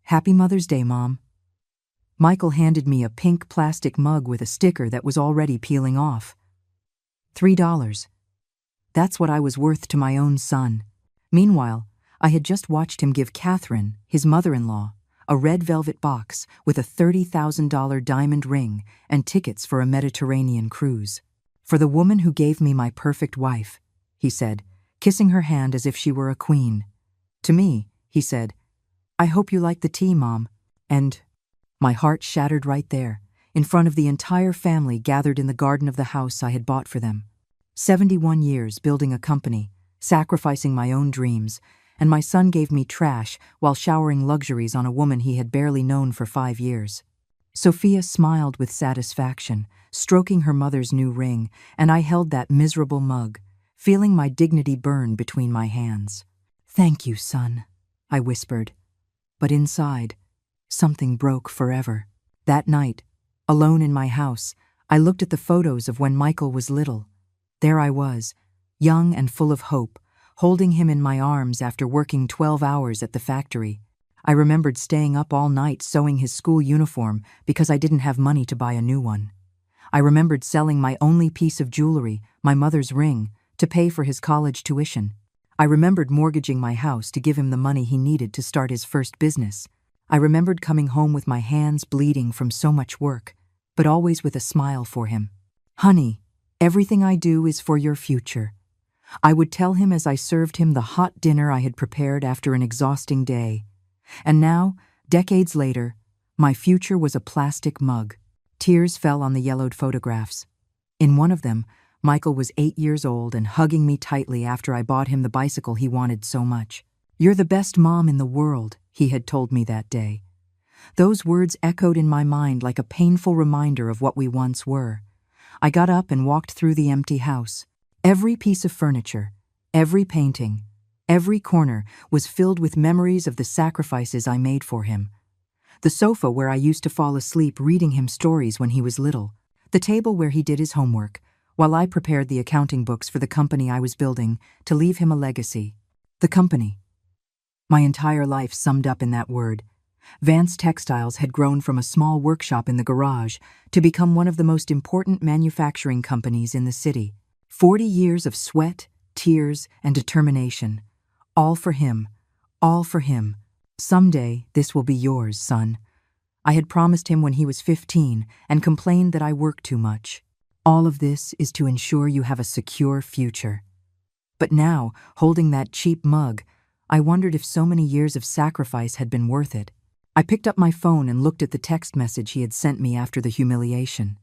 Happy Mother's Day, Mom. Michael handed me a pink plastic mug with a sticker that was already peeling off. $3. That's what I was worth to my own son. Meanwhile, I had just watched him give Catherine, his mother-in-law, a red velvet box with a $30,000 diamond ring and tickets for a Mediterranean cruise. For the woman who gave me my perfect wife, he said, kissing her hand as if she were a queen. To me, he said, I hope you like the tea, Mom. And my heart shattered right there, in front of the entire family gathered in the garden of the house I had bought for them. 71 years building a company, sacrificing my own dreams, and my son gave me trash while showering luxuries on a woman he had barely known for 5 years. Sophia smiled with satisfaction, stroking her mother's new ring, and I held that miserable mug, feeling my dignity burn between my hands. Thank you, son, I whispered. But inside, something broke forever. That night, alone in my house, I looked at the photos of when Michael was little. There I was, young and full of hope, holding him in my arms after working 12 hours at the factory. I remembered staying up all night sewing his school uniform because I didn't have money to buy a new one. I remembered selling my only piece of jewelry, my mother's ring, to pay for his college tuition. I remembered mortgaging my house to give him the money he needed to start his first business. I remembered coming home with my hands bleeding from so much work, but always with a smile for him. Honey, everything I do is for your future. I would tell him as I served him the hot dinner I had prepared after an exhausting day. And now, decades later, my future was a plastic mug. Tears fell on the yellowed photographs. In one of them, Michael was 8 years old and hugging me tightly after I bought him the bicycle he wanted so much. You're the best mom in the world, he had told me that day. Those words echoed in my mind like a painful reminder of what we once were. I got up and walked through the empty house. Every piece of furniture, every painting, every corner was filled with memories of the sacrifices I made for him. The sofa where I used to fall asleep reading him stories when he was little. The table where he did his homework, while I prepared the accounting books for the company I was building to leave him a legacy. The company. My entire life summed up in that word. Vance Textiles had grown from a small workshop in the garage to become one of the most important manufacturing companies in the city. 40 years of sweat, tears, and determination. All for him. All for him. Someday, this will be yours, son. I had promised him when he was 15 and complained that I worked too much. All of this is to ensure you have a secure future. But now, holding that cheap mug, I wondered if so many years of sacrifice had been worth it. I picked up my phone and looked at the text message he had sent me after the humiliation.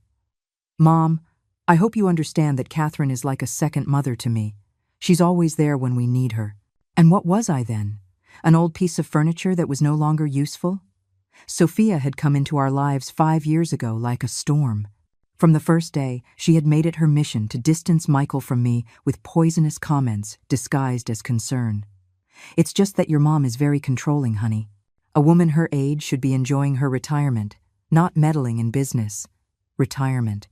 Mom, I hope you understand that Catherine is like a second mother to me. She's always there when we need her. And what was I then? An old piece of furniture that was no longer useful? Sophia had come into our lives 5 years ago like a storm. From the first day, she had made it her mission to distance Michael from me with poisonous comments disguised as concern. It's just that your mom is very controlling, honey. A woman her age should be enjoying her retirement, not meddling in business. Retirement.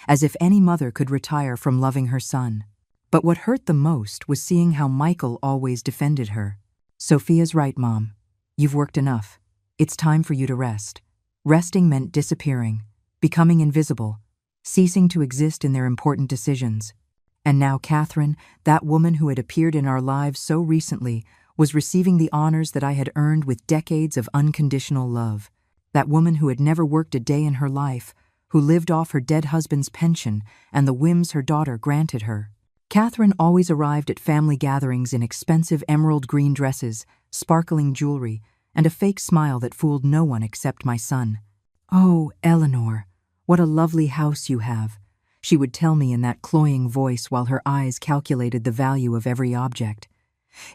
As if any mother could retire from loving her son. But what hurt the most was seeing how Michael always defended her. Sophia's right, Mom. You've worked enough. It's time for you to rest. Resting meant disappearing, becoming invisible, ceasing to exist in their important decisions. And now Catherine, that woman who had appeared in our lives so recently, was receiving the honors that I had earned with decades of unconditional love. That woman who had never worked a day in her life, who lived off her dead husband's pension and the whims her daughter granted her. Catherine always arrived at family gatherings in expensive emerald green dresses, sparkling jewelry, and a fake smile that fooled no one except my son. Oh, Eleanor, what a lovely house you have, she would tell me in that cloying voice while her eyes calculated the value of every object.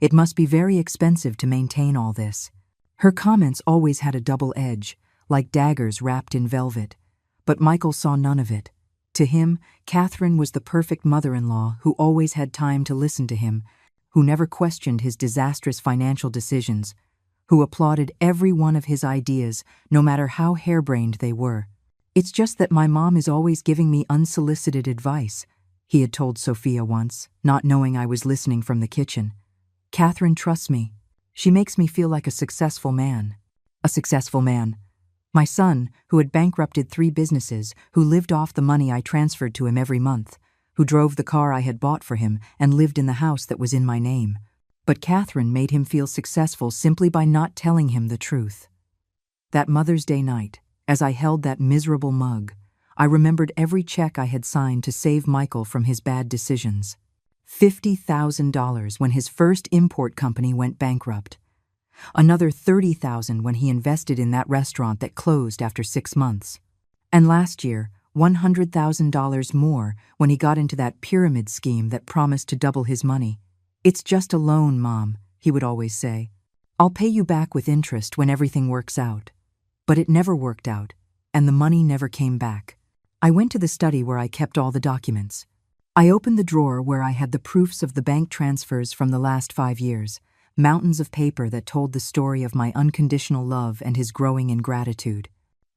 It must be very expensive to maintain all this. Her comments always had a double edge, like daggers wrapped in velvet. But Michael saw none of it. To him, Catherine was the perfect mother-in-law who always had time to listen to him, who never questioned his disastrous financial decisions, who applauded every one of his ideas, no matter how harebrained they were. It's just that my mom is always giving me unsolicited advice, he had told Sophia once, not knowing I was listening from the kitchen. Catherine trusts me. She makes me feel like a successful man. A successful man. My son, who had bankrupted 3 businesses, who lived off the money I transferred to him every month, who drove the car I had bought for him and lived in the house that was in my name. But Catherine made him feel successful simply by not telling him the truth. That Mother's Day night, as I held that miserable mug, I remembered every check I had signed to save Michael from his bad decisions. $50,000 when his first import company went bankrupt. Another $30,000 when he invested in that restaurant that closed after 6 months. And last year, $100,000 more when he got into that pyramid scheme that promised to double his money. "It's just a loan, Mom," he would always say. "I'll pay you back with interest when everything works out." But it never worked out, and the money never came back. I went to the study where I kept all the documents. I opened the drawer where I had the proofs of the bank transfers from the last 5 years, mountains of paper that told the story of my unconditional love and his growing ingratitude.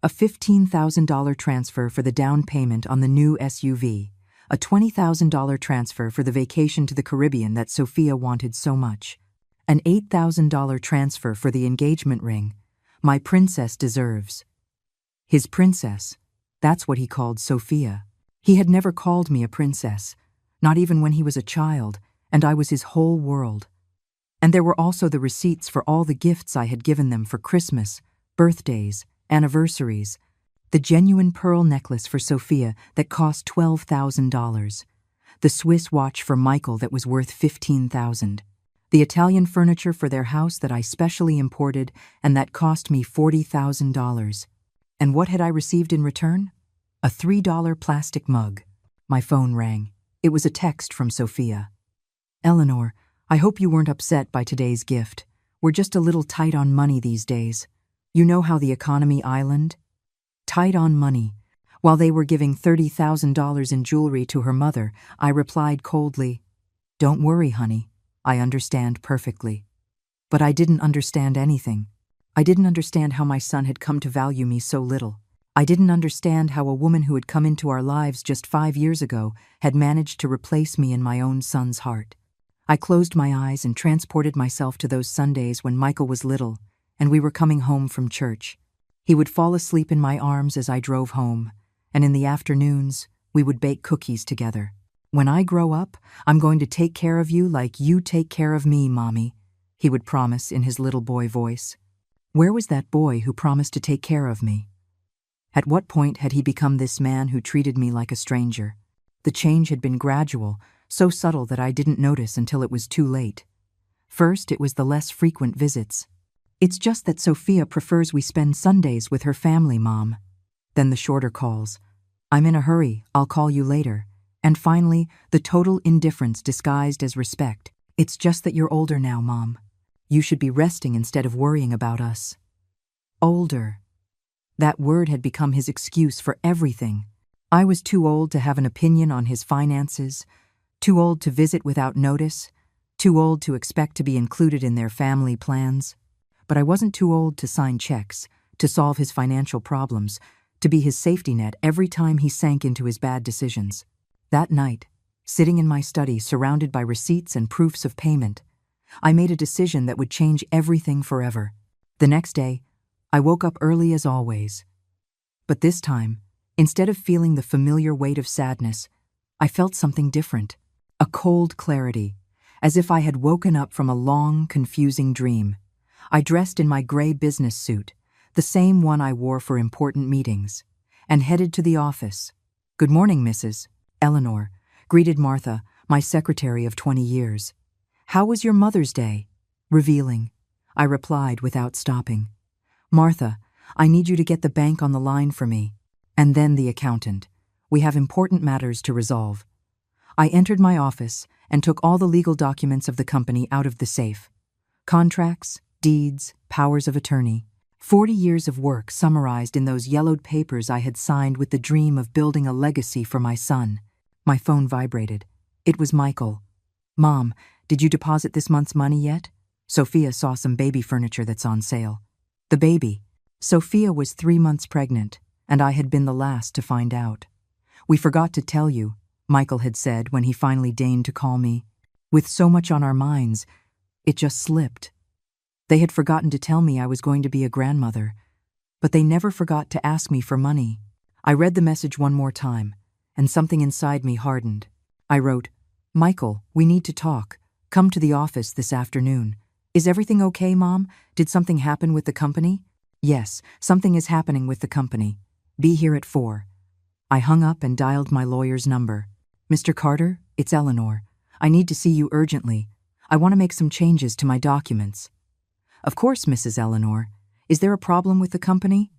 A $15,000 transfer for the down payment on the new SUV, a $20,000 transfer for the vacation to the Caribbean that Sophia wanted so much, an $8,000 transfer for the engagement ring my princess deserves. His princess, that's what he called Sophia. He had never called me a princess, not even when he was a child, and I was his whole world. And there were also the receipts for all the gifts I had given them for Christmas, birthdays, anniversaries, the genuine pearl necklace for Sophia that cost $12,000, the Swiss watch for Michael that was worth $15,000, the Italian furniture for their house that I specially imported and that cost me $40,000. And what had I received in return? A $3 plastic mug. My phone rang. It was a text from Sophia. "Eleanor, I hope you weren't upset by today's gift. We're just a little tight on money these days. You know how the economy island? Tight on money." While they were giving $30,000 in jewelry to her mother, I replied coldly, "Don't worry, honey. I understand perfectly." But I didn't understand anything. I didn't understand how my son had come to value me so little. I didn't understand how a woman who had come into our lives just 5 years ago had managed to replace me in my own son's heart. I closed my eyes and transported myself to those Sundays when Michael was little and we were coming home from church. He would fall asleep in my arms as I drove home, and in the afternoons, we would bake cookies together. "When I grow up, I'm going to take care of you like you take care of me, Mommy," he would promise in his little boy voice. Where was that boy who promised to take care of me? At what point had he become this man who treated me like a stranger? The change had been gradual, so subtle that I didn't notice until it was too late. First, it was the less frequent visits. "It's just that Sophia prefers we spend Sundays with her family, Mom." Then the shorter calls. "I'm in a hurry, I'll call you later." And finally, the total indifference disguised as respect. "It's just that you're older now, Mom. You should be resting instead of worrying about us." Older. That word had become his excuse for everything. I was too old to have an opinion on his finances, too old to visit without notice, too old to expect to be included in their family plans. But I wasn't too old to sign checks, to solve his financial problems, to be his safety net every time he sank into his bad decisions. That night, sitting in my study surrounded by receipts and proofs of payment, I made a decision that would change everything forever. The next day, I woke up early as always. But this time, instead of feeling the familiar weight of sadness, I felt something different, a cold clarity, as if I had woken up from a long, confusing dream. I dressed in my gray business suit, the same one I wore for important meetings, and headed to the office. "Good morning, Mrs. Eleanor," greeted Martha, my secretary of 20 years. "How was your Mother's Day?" "Revealing," I replied without stopping. "Martha, I need you to get the bank on the line for me." And then the accountant. "We have important matters to resolve." I entered my office and took all the legal documents of the company out of the safe. Contracts, deeds, powers of attorney. 40 years of work summarized in those yellowed papers I had signed with the dream of building a legacy for my son. My phone vibrated. It was Michael. "Mom, did you deposit this month's money yet? Sophia saw some baby furniture that's on sale." The baby. Sophia was 3 months pregnant, and I had been the last to find out. "We forgot to tell you," Michael had said when he finally deigned to call me. "With so much on our minds, it just slipped." They had forgotten to tell me I was going to be a grandmother, but they never forgot to ask me for money. I read the message one more time, and something inside me hardened. I wrote, "Michael, we need to talk. Come to the office this afternoon. Is everything okay, Mom? Did something happen with the company?" "Yes, something is happening with the company. Be here at 4. I hung up and dialed my lawyer's number. "Mr. Carter, it's Eleanor. I need to see you urgently. I want to make some changes to my documents." "Of course, Mrs. Eleanor. Is there a problem with the company?"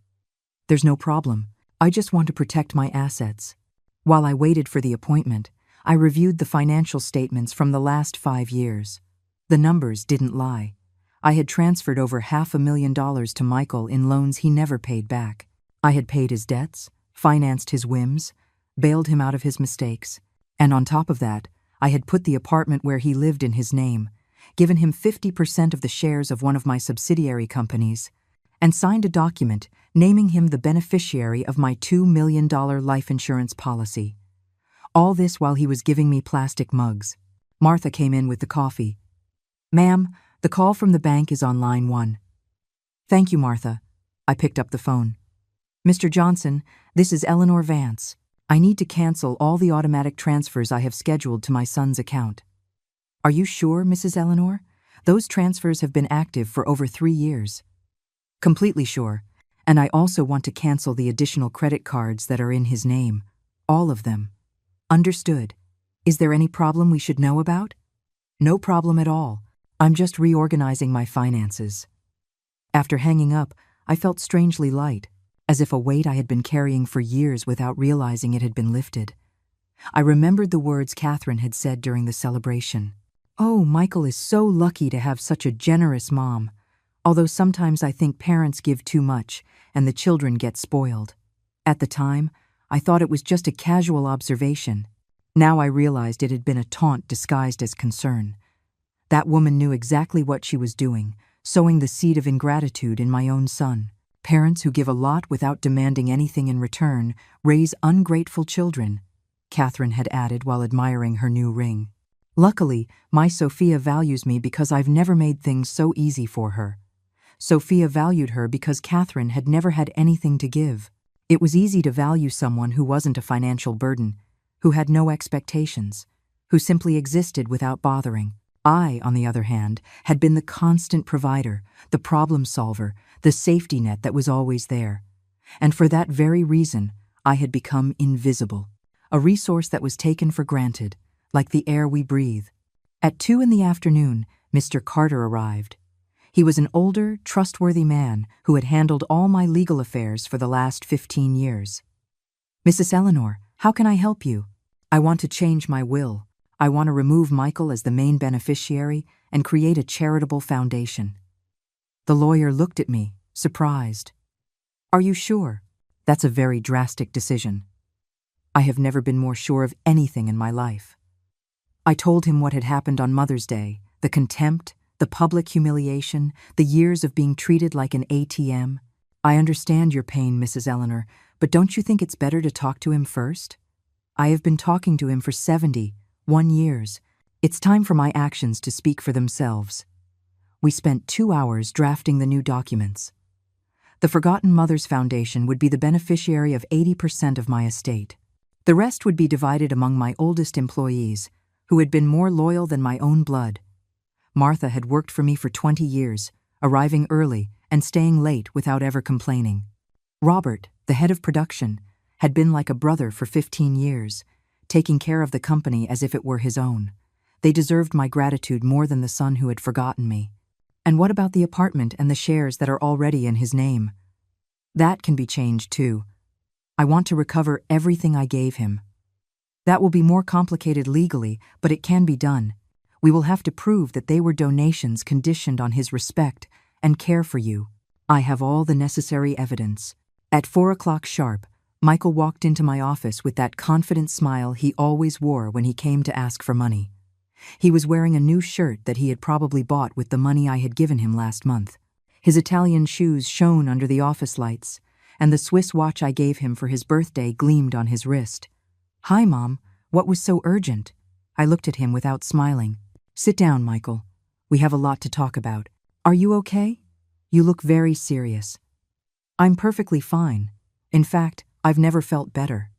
"There's no problem. I just want to protect my assets." While I waited for the appointment, I reviewed the financial statements from the last 5 years. The numbers didn't lie. I had transferred over $500,000 to Michael in loans he never paid back. I had paid his debts, financed his whims, bailed him out of his mistakes, and on top of that, I had put the apartment where he lived in his name, given him 50% of the shares of one of my subsidiary companies, and signed a document naming him the beneficiary of my $2 million life insurance policy. All this while he was giving me plastic mugs. Martha came in with the coffee. "Ma'am, the call from the bank is on line 1. "Thank you, Martha." I picked up the phone. "Mr. Johnson, this is Eleanor Vance. I need to cancel all the automatic transfers I have scheduled to my son's account." "Are you sure, Mrs. Eleanor? Those transfers have been active for over 3 years." "Completely sure. And I also want to cancel the additional credit cards that are in his name. All of them." "Understood. Is there any problem we should know about?" "No problem at all. I'm just reorganizing my finances." After hanging up, I felt strangely light, as if a weight I had been carrying for years without realizing it had been lifted. I remembered the words Catherine had said during the celebration. "Oh, Michael is so lucky to have such a generous mom," although sometimes I think parents give too much and the children get spoiled. At the time, I thought it was just a casual observation. Now I realized it had been a taunt disguised as concern. That woman knew exactly what she was doing, sowing the seed of ingratitude in my own son. Parents who give a lot without demanding anything in return raise ungrateful children, Catherine had added while admiring her new ring. Luckily, my Sophia values me because I've never made things so easy for her. Sophia valued her because Catherine had never had anything to give. It was easy to value someone who wasn't a financial burden, who had no expectations, who simply existed without bothering. I, on the other hand, had been the constant provider, the problem solver, the safety net that was always there. And for that very reason, I had become invisible, a resource that was taken for granted, like the air we breathe. At 2 in the afternoon, Mr. Carter arrived. He was an older, trustworthy man who had handled all my legal affairs for the last 15 years. "Mrs. Eleanor, how can I help you?" "I want to change my will. I want to remove Michael as the main beneficiary and create a charitable foundation." The lawyer looked at me, surprised. "Are you sure? That's a very drastic decision." I have never been more sure of anything in my life. I told him what had happened on Mother's Day, the contempt, the public humiliation, the years of being treated like an ATM. "I understand your pain, Mrs. Eleanor, but don't you think it's better to talk to him first? I have been talking to him for 71 years. It's time for my actions to speak for themselves." We spent 2 hours drafting the new documents. The Forgotten Mothers Foundation would be the beneficiary of 80% of my estate. The rest would be divided among my oldest employees, who had been more loyal than my own blood. Martha had worked for me for 20 years, arriving early and staying late without ever complaining. Robert, the head of production, had been like a brother for 15 years, taking care of the company as if it were his own. They deserved my gratitude more than the son who had forgotten me. And what about the apartment and the shares that are already in his name? That can be changed too. I want to recover everything I gave him. That will be more complicated legally, but it can be done. We will have to prove that they were donations conditioned on his respect and care for you. I have all the necessary evidence. At 4 o'clock sharp, Michael walked into my office with that confident smile he always wore when he came to ask for money. He was wearing a new shirt that he had probably bought with the money I had given him last month. His Italian shoes shone under the office lights, and the Swiss watch I gave him for his birthday gleamed on his wrist. "Hi, Mom. What was so urgent?" I looked at him without smiling. "Sit down, Michael. We have a lot to talk about." Are you okay? You look very serious. I'm perfectly fine. In fact, I've never felt better.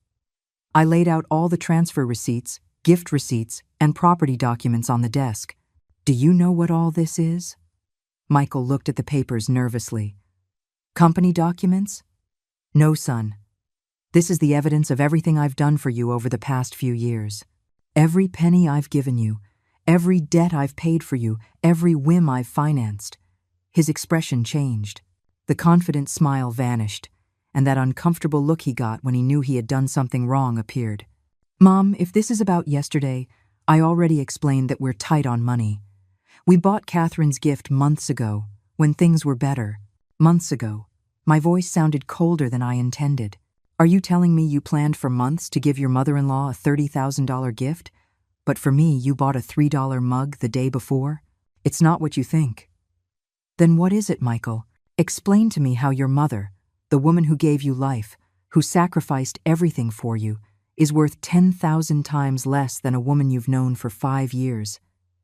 I laid out all the transfer receipts, gift receipts, and property documents on the desk. Do you know what all this is? Michael looked at the papers nervously. Company documents? No, son. This is the evidence of everything I've done for you over the past few years. Every penny I've given you, every debt I've paid for you, every whim I've financed. His expression changed. The confident smile vanished, and that uncomfortable look he got when he knew he had done something wrong appeared. Mom, if this is about yesterday, I already explained that we're tight on money. We bought Catherine's gift months ago, when things were better. Months ago. My voice sounded colder than I intended. Are you telling me you planned for months to give your mother-in-law a $30,000 gift, but for me you bought a $3 mug the day before? It's not what you think. Then what is it, Michael? Explain to me how your mother, the woman who gave you life, who sacrificed everything for you, is worth 10,000 times less than a woman you've known for 5 years.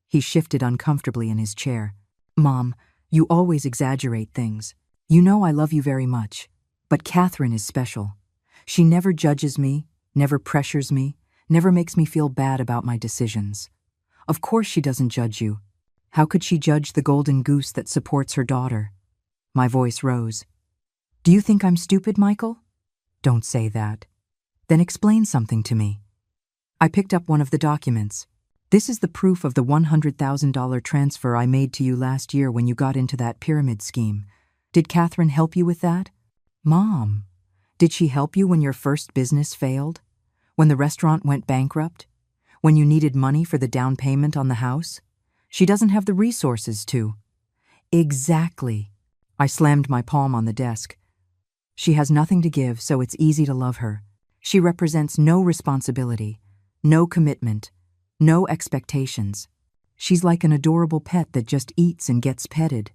He shifted uncomfortably in his chair. Mom, you always exaggerate things. You know I love you very much, but Catherine is special. She never judges me, never pressures me, never makes me feel bad about my decisions. Of course she doesn't judge you. How could she judge the golden goose that supports her daughter? My voice rose. Do you think I'm stupid, Michael? Don't say that. Then explain something to me. I picked up one of the documents. This is the proof of the $100,000 transfer I made to you last year when you got into that pyramid scheme. Did Catherine help you with that? Mom, did she help you when your first business failed? When the restaurant went bankrupt? When you needed money for the down payment on the house? She doesn't have the resources to. Exactly. I slammed my palm on the desk. She has nothing to give, so it's easy to love her. She represents no responsibility, no commitment, no expectations. She's like an adorable pet that just eats and gets petted.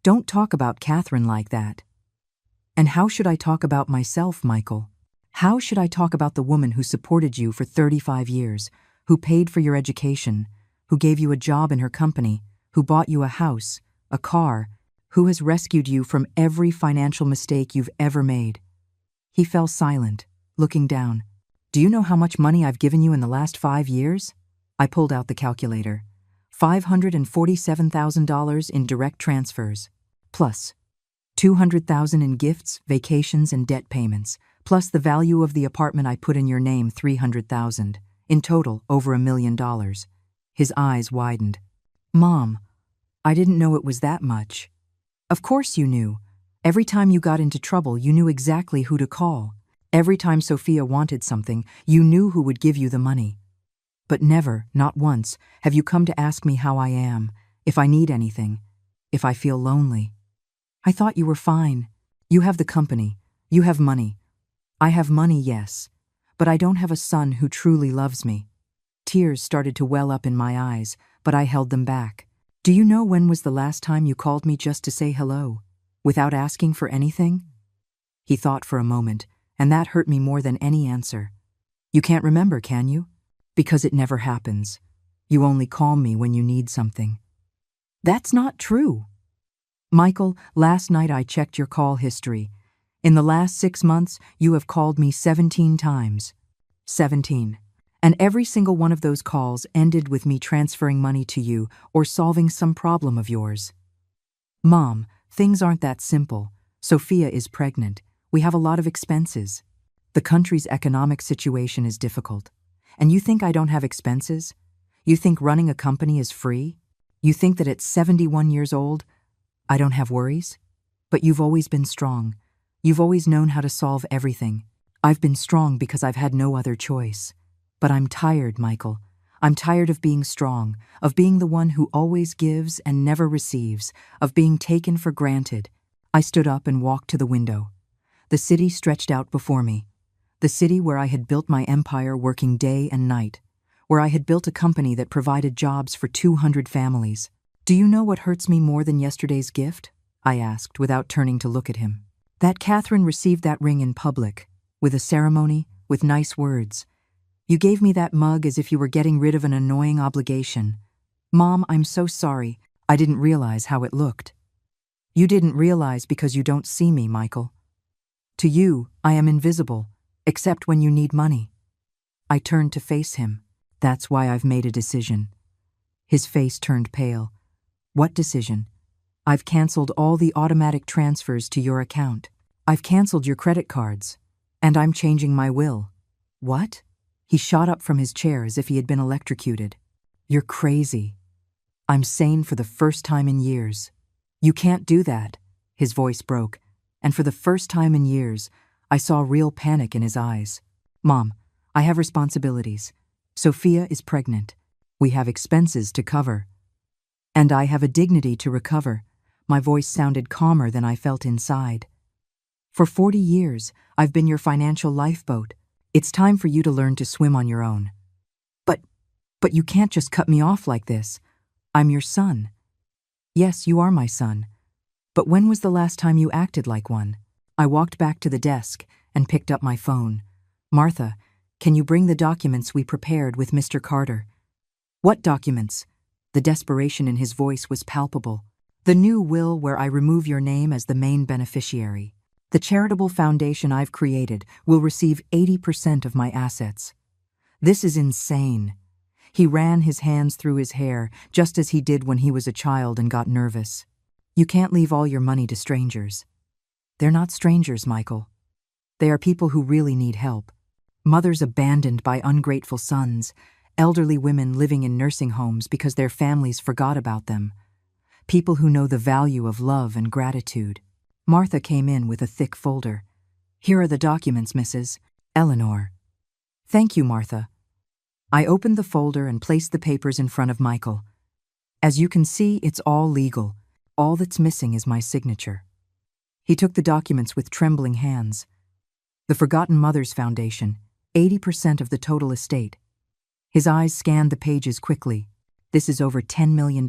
Don't talk about Catherine like that. And how should I talk about myself, Michael? How should I talk about the woman who supported you for 35 years, who paid for your education, who gave you a job in her company, who bought you a house, a car, who has rescued you from every financial mistake you've ever made? He fell silent, looking down. Do you know how much money I've given you in the last 5 years? I pulled out the calculator. $547,000 in direct transfers, plus $200,000 in gifts, vacations, and debt payments, plus the value of the apartment I put in your name, $300,000. In total, over $1 million. His eyes widened. Mom, I didn't know it was that much. Of course you knew. Every time you got into trouble, you knew exactly who to call. Every time Sophia wanted something, you knew who would give you the money. But never, not once, have you come to ask me how I am, if I need anything, if I feel lonely. I thought you were fine. You have the company. You have money. I have money, yes, but I don't have a son who truly loves me. Tears started to well up in my eyes, but I held them back. Do you know when was the last time you called me just to say hello, without asking for anything? He thought for a moment, and that hurt me more than any answer. You can't remember, can you? Because it never happens. You only call me when you need something. That's not true. Michael, last night I checked your call history. In the last 6 months, you have called me 17 times. 17. And every single one of those calls ended with me transferring money to you or solving some problem of yours. Mom, things aren't that simple. Sophia is pregnant. We have a lot of expenses. The country's economic situation is difficult. And you think I don't have expenses? You think running a company is free? You think that at 71 years old, I don't have worries? But you've always been strong. You've always known how to solve everything. I've been strong because I've had no other choice. But I'm tired, Michael. I'm tired of being strong, of being the one who always gives and never receives, of being taken for granted. I stood up and walked to the window. The city stretched out before me. The city where I had built my empire working day and night, where I had built a company that provided jobs for 200 families. Do you know what hurts me more than yesterday's gift? I asked without turning to look at him. That Catherine received that ring in public, with a ceremony, with nice words. You gave me that mug as if you were getting rid of an annoying obligation. Mom, I'm so sorry. I didn't realize how it looked. You didn't realize because you don't see me, Michael. To you, I am invisible, except when you need money. I turned to face him. That's why I've made a decision. His face turned pale. What decision? I've canceled all the automatic transfers to your account. I've canceled your credit cards. And I'm changing my will. What? He shot up from his chair as if he had been electrocuted. You're crazy. I'm sane for the first time in years. You can't do that. His voice broke, and for the first time in years, I saw real panic in his eyes. Mom, I have responsibilities. Sophia is pregnant. We have expenses to cover. And I have a dignity to recover. My voice sounded calmer than I felt inside. For 40 years, I've been your financial lifeboat. It's time for you to learn to swim on your own. But you can't just cut me off like this. I'm your son. Yes, you are my son. But when was the last time you acted like one? I walked back to the desk and picked up my phone. Martha, can you bring the documents we prepared with Mr. Carter? What documents? The desperation in his voice was palpable. The new will where I remove your name as the main beneficiary. The charitable foundation I've created will receive 80% of my assets. This is insane. He ran his hands through his hair, just as he did when he was a child and got nervous. You can't leave all your money to strangers. They're not strangers, Michael. They are people who really need help. Mothers abandoned by ungrateful sons, elderly women living in nursing homes because their families forgot about them. People who know the value of love and gratitude. Martha came in with a thick folder. Here are the documents, Mrs. Eleanor. Thank you, Martha. I opened the folder and placed the papers in front of Michael. As you can see, it's all legal. All that's missing is my signature. He took the documents with trembling hands. The Forgotten Mothers Foundation, 80% of the total estate. His eyes scanned the pages quickly. This is over $10 million.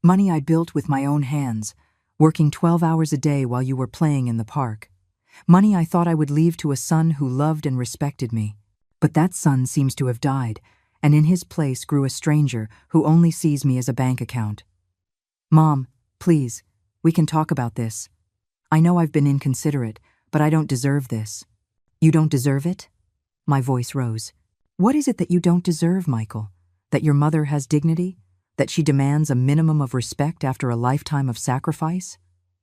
Money I built with my own hands, working 12 hours a day while you were playing in the park. Money I thought I would leave to a son who loved and respected me. But that son seems to have died, and in his place grew a stranger who only sees me as a bank account. Mom, please, we can talk about this. I know I've been inconsiderate, but I don't deserve this. You don't deserve it? My voice rose. What is it that you don't deserve, Michael? That your mother has dignity? That she demands a minimum of respect after a lifetime of sacrifice?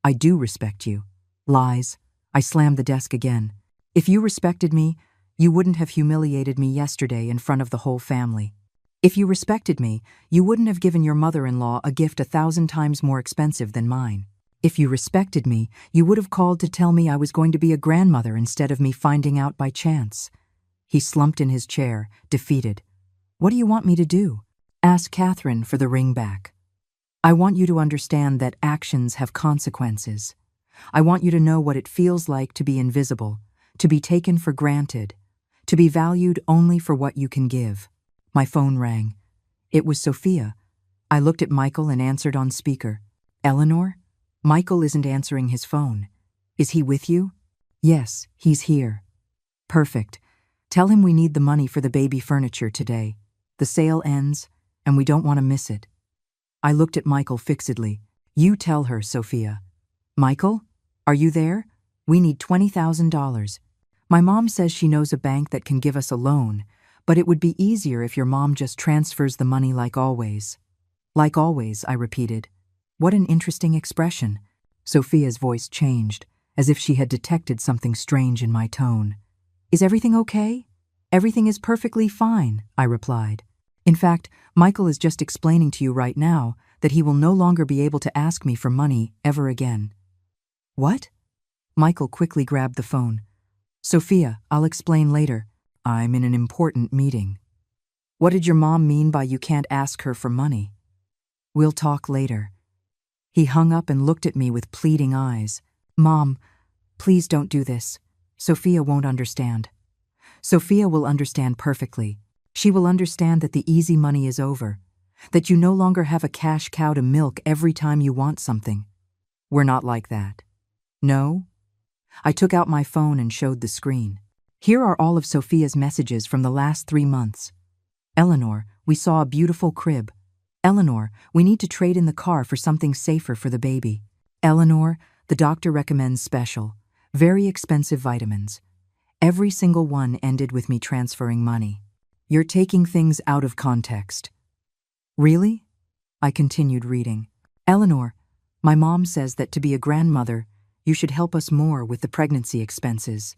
I do respect you. Lies. I slammed the desk again. If you respected me, you wouldn't have humiliated me yesterday in front of the whole family. If you respected me, you wouldn't have given your mother-in-law a gift 1,000 times more expensive than mine. If you respected me, you would have called to tell me I was going to be a grandmother instead of me finding out by chance. He slumped in his chair, defeated. What do you want me to do? Ask Catherine for the ring back. I want you to understand that actions have consequences. I want you to know what it feels like to be invisible, to be taken for granted, to be valued only for what you can give. My phone rang. It was Sophia. I looked at Michael and answered on speaker. Eleanor? Michael isn't answering his phone. Is he with you? Yes, he's here. Perfect. Tell him we need the money for the baby furniture today. The sale ends, and we don't want to miss it. I looked at Michael fixedly. You tell her, Sophia. Michael? Are you there? We need $20,000. My mom says she knows a bank that can give us a loan, but it would be easier if your mom just transfers the money like always. Like always, I repeated. What an interesting expression. Sophia's voice changed, as if she had detected something strange in my tone. Is everything okay? Everything is perfectly fine, I replied. In fact, Michael is just explaining to you right now that he will no longer be able to ask me for money ever again. What? Michael quickly grabbed the phone. Sophia, I'll explain later. I'm in an important meeting. What did your mom mean by you can't ask her for money? We'll talk later. He hung up and looked at me with pleading eyes. Mom, please don't do this. Sophia won't understand. Sophia will understand perfectly. She will understand that the easy money is over, that you no longer have a cash cow to milk every time you want something. We're not like that. No? I took out my phone and showed the screen. Here are all of Sophia's messages from the last 3 months. Eleanor, we saw a beautiful crib. Eleanor, we need to trade in the car for something safer for the baby. Eleanor, the doctor recommends special, very expensive vitamins. Every single one ended with me transferring money. You're taking things out of context. Really? I continued reading. Eleanor, my mom says that to be a grandmother, you should help us more with the pregnancy expenses.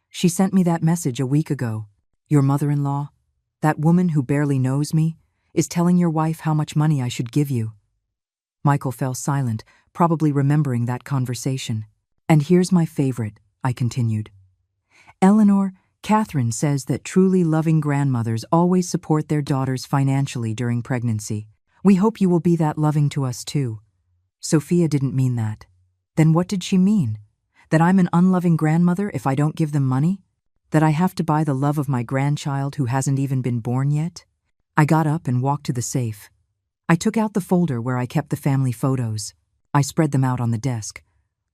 She sent me that message a week ago. Your mother-in-law, that woman who barely knows me, is telling your wife how much money I should give you. Michael fell silent, probably remembering that conversation. And here's my favorite, I continued. Eleanor, Catherine says that truly loving grandmothers always support their daughters financially during pregnancy. We hope you will be that loving to us too. Sophia didn't mean that. Then what did she mean? That I'm an unloving grandmother if I don't give them money? That I have to buy the love of my grandchild who hasn't even been born yet? I got up and walked to the safe. I took out the folder where I kept the family photos. I spread them out on the desk.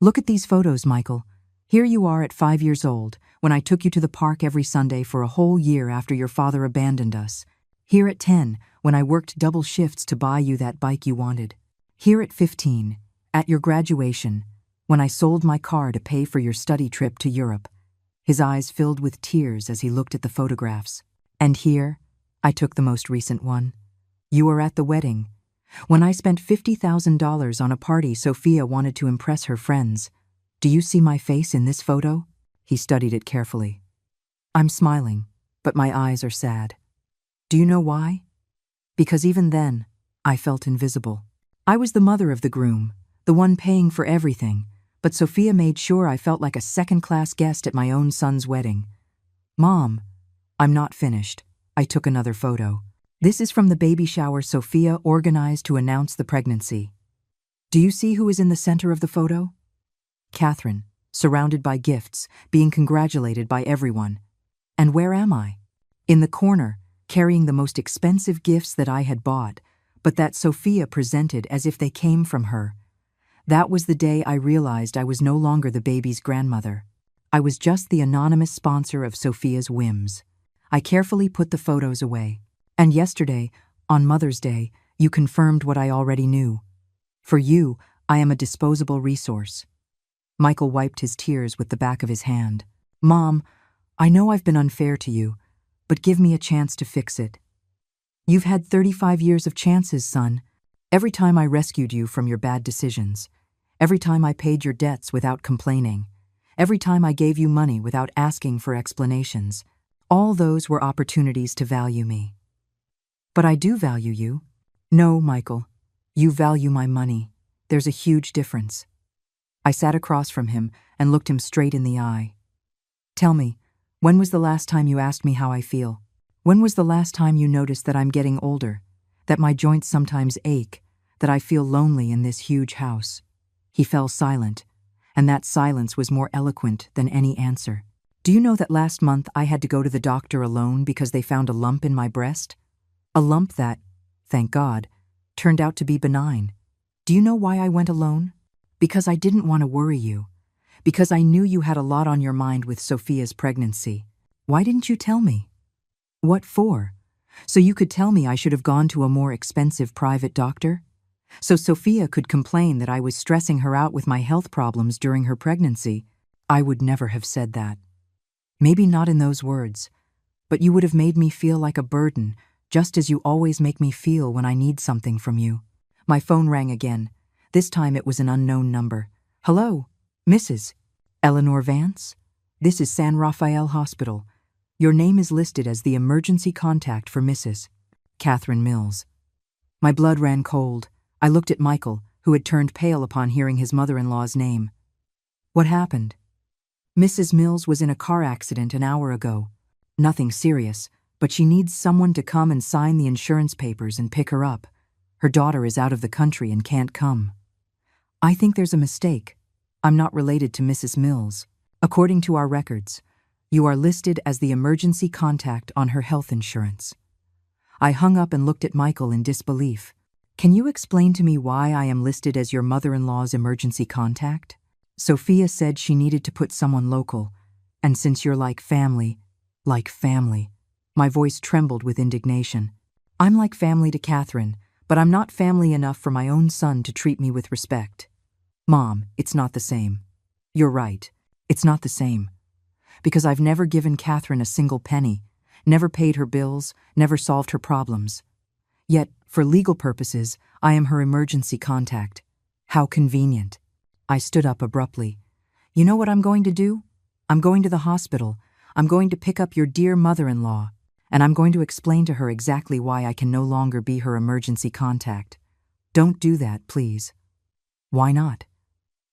Look at these photos, Michael. Here you are at 5 years old, when I took you to the park every Sunday for a whole year after your father abandoned us. Here at 10, when I worked double shifts to buy you that bike you wanted. Here at 15, at your graduation, when I sold my car to pay for your study trip to Europe. His eyes filled with tears as he looked at the photographs. And here, I took the most recent one. You were at the wedding, when I spent $50,000 on a party Sophia wanted to impress her friends. Do you see my face in this photo? He studied it carefully. I'm smiling, but my eyes are sad. Do you know why? Because even then, I felt invisible. I was the mother of the groom, the one paying for everything, but Sophia made sure I felt like a second-class guest at my own son's wedding. Mom, I'm not finished. I took another photo. This is from the baby shower Sophia organized to announce the pregnancy. Do you see who is in the center of the photo? Catherine, surrounded by gifts, being congratulated by everyone. And where am I? In the corner, carrying the most expensive gifts that I had bought, but that Sophia presented as if they came from her. That was the day I realized I was no longer the baby's grandmother. I was just the anonymous sponsor of Sophia's whims. I carefully put the photos away. And yesterday, on Mother's Day, you confirmed what I already knew. For you, I am a disposable resource. Michael wiped his tears with the back of his hand. Mom, I know I've been unfair to you, but give me a chance to fix it. You've had 35 years of chances, son. Every time I rescued you from your bad decisions. Every time I paid your debts without complaining. Every time I gave you money without asking for explanations. All those were opportunities to value me. But I do value you. No, Michael. You value my money. There's a huge difference. I sat across from him and looked him straight in the eye. Tell me, when was the last time you asked me how I feel? When was the last time you noticed that I'm getting older, that my joints sometimes ache, that I feel lonely in this huge house? He fell silent, and that silence was more eloquent than any answer. Do you know that last month I had to go to the doctor alone because they found a lump in my breast? A lump that, thank God, turned out to be benign. Do you know why I went alone? Because I didn't want to worry you. Because I knew you had a lot on your mind with Sophia's pregnancy. Why didn't you tell me? What for? So you could tell me I should have gone to a more expensive private doctor? So Sophia could complain that I was stressing her out with my health problems during her pregnancy? I would never have said that. Maybe not in those words, but you would have made me feel like a burden, just as you always make me feel when I need something from you. My phone rang again. This time it was an unknown number. Hello, Mrs. Eleanor Vance? This is San Rafael Hospital. Your name is listed as the emergency contact for Mrs. Catherine Mills. My blood ran cold. I looked at Michael, who had turned pale upon hearing his mother-in-law's name. What happened? Mrs. Mills was in a car accident an hour ago. Nothing serious, but she needs someone to come and sign the insurance papers and pick her up. Her daughter is out of the country and can't come. I think there's a mistake. I'm not related to Mrs. Mills. According to our records, you are listed as the emergency contact on her health insurance. I hung up and looked at Michael in disbelief. Can you explain to me why I am listed as your mother-in-law's emergency contact? Sophia said she needed to put someone local, and since you're like family. My voice trembled with indignation. I'm like family to Catherine, but I'm not family enough for my own son to treat me with respect. Mom, it's not the same. You're right. It's not the same. Because I've never given Catherine a single penny, never paid her bills, never solved her problems. Yet, for legal purposes, I am her emergency contact. How convenient. I stood up abruptly. You know what I'm going to do? I'm going to the hospital. I'm going to pick up your dear mother-in-law, and I'm going to explain to her exactly why I can no longer be her emergency contact. Don't do that, please. Why not?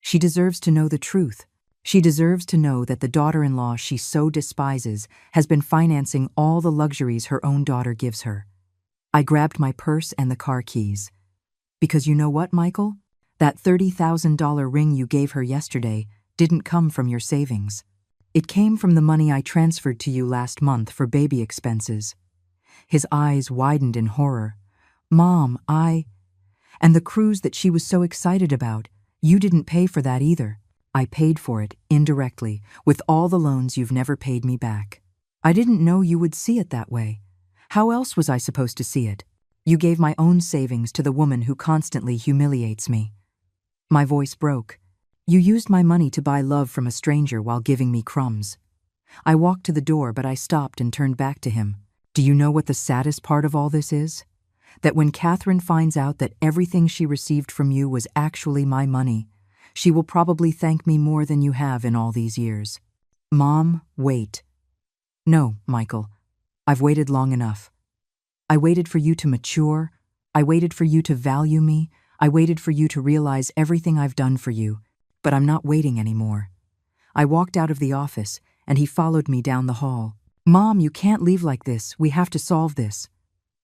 She deserves to know the truth. She deserves to know that the daughter-in-law she so despises has been financing all the luxuries her own daughter gives her. I grabbed my purse and the car keys. Because you know what, Michael? That $30,000 ring you gave her yesterday didn't come from your savings. It came from the money I transferred to you last month for baby expenses. His eyes widened in horror. Mom, And the cruise that she was so excited about, you didn't pay for that either. I paid for it, indirectly, with all the loans you've never paid me back. I didn't know you would see it that way. How else was I supposed to see it? You gave my own savings to the woman who constantly humiliates me. My voice broke. You used my money to buy love from a stranger while giving me crumbs. I walked to the door, but I stopped and turned back to him. Do you know what the saddest part of all this is? That when Catherine finds out that everything she received from you was actually my money, she will probably thank me more than you have in all these years. Mom, wait. No, Michael. I've waited long enough. I waited for you to mature. I waited for you to value me. I waited for you to realize everything I've done for you. But I'm not waiting anymore. I walked out of the office, and he followed me down the hall. Mom, you can't leave like this. We have to solve this.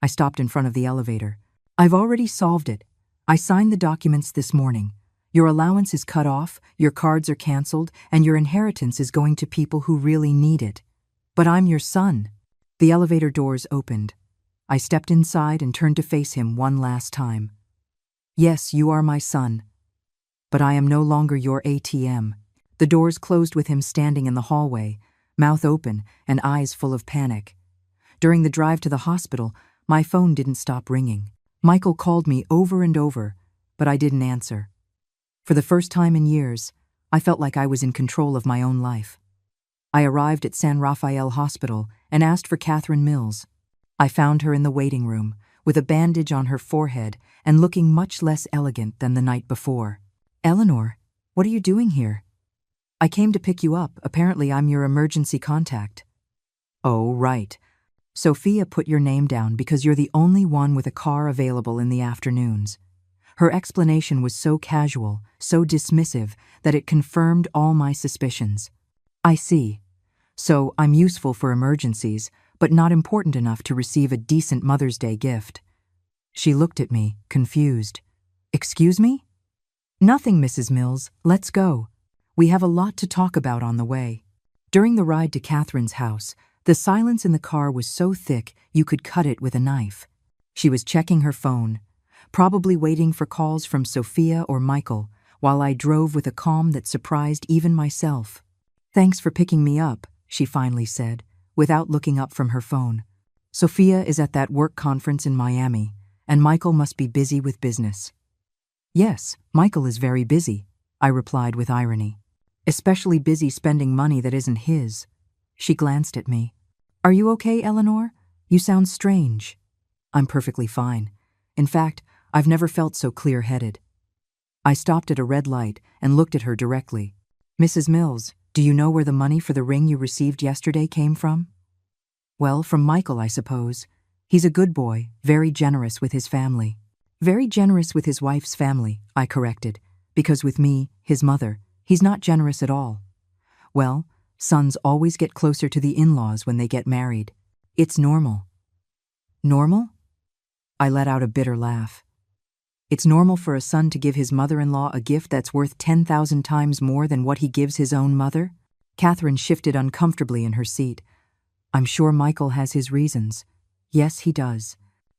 I stopped in front of the elevator. I've already solved it. I signed the documents this morning. Your allowance is cut off, your cards are canceled, and your inheritance is going to people who really need it. But I'm your son. The elevator doors opened. I stepped inside and turned to face him one last time. Yes, you are my son. But I am no longer your ATM. The doors closed with him standing in the hallway, mouth open and eyes full of panic. During the drive to the hospital, my phone didn't stop ringing. Michael called me over and over, but I didn't answer. For the first time in years, I felt like I was in control of my own life. I arrived at San Rafael Hospital and asked for Catherine Mills. I found her in the waiting room, with a bandage on her forehead and looking much less elegant than the night before. Eleanor, what are you doing here? I came to pick you up. Apparently I'm your emergency contact. Oh, right. Sophia put your name down because you're the only one with a car available in the afternoons. Her explanation was so casual, so dismissive, that it confirmed all my suspicions. I see. So I'm useful for emergencies, but not important enough to receive a decent Mother's Day gift. She looked at me, confused. Excuse me? Nothing, Mrs. Mills. Let's go. We have a lot to talk about on the way. During the ride to Catherine's house, the silence in the car was so thick you could cut it with a knife. She was checking her phone, probably waiting for calls from Sophia or Michael, while I drove with a calm that surprised even myself. Thanks for picking me up, she finally said, without looking up from her phone. Sophia is at that work conference in Miami, and Michael must be busy with business. Yes, Michael is very busy, I replied with irony. Especially busy spending money that isn't his. She glanced at me. Are you okay, Eleanor? You sound strange. I'm perfectly fine. In fact, I've never felt so clear-headed. I stopped at a red light and looked at her directly. Mrs. Mills, do you know where the money for the ring you received yesterday came from? Well, from Michael, I suppose. He's a good boy, very generous with his family. Very generous with his wife's family, I corrected, because with me, his mother, he's not generous at all. Well, sons always get closer to the in-laws when they get married. It's normal. Normal? I let out a bitter laugh. It's normal for a son to give his mother-in-law a gift that's worth 10,000 times more than what he gives his own mother? Catherine shifted uncomfortably in her seat. I'm sure Michael has his reasons. Yes, he does.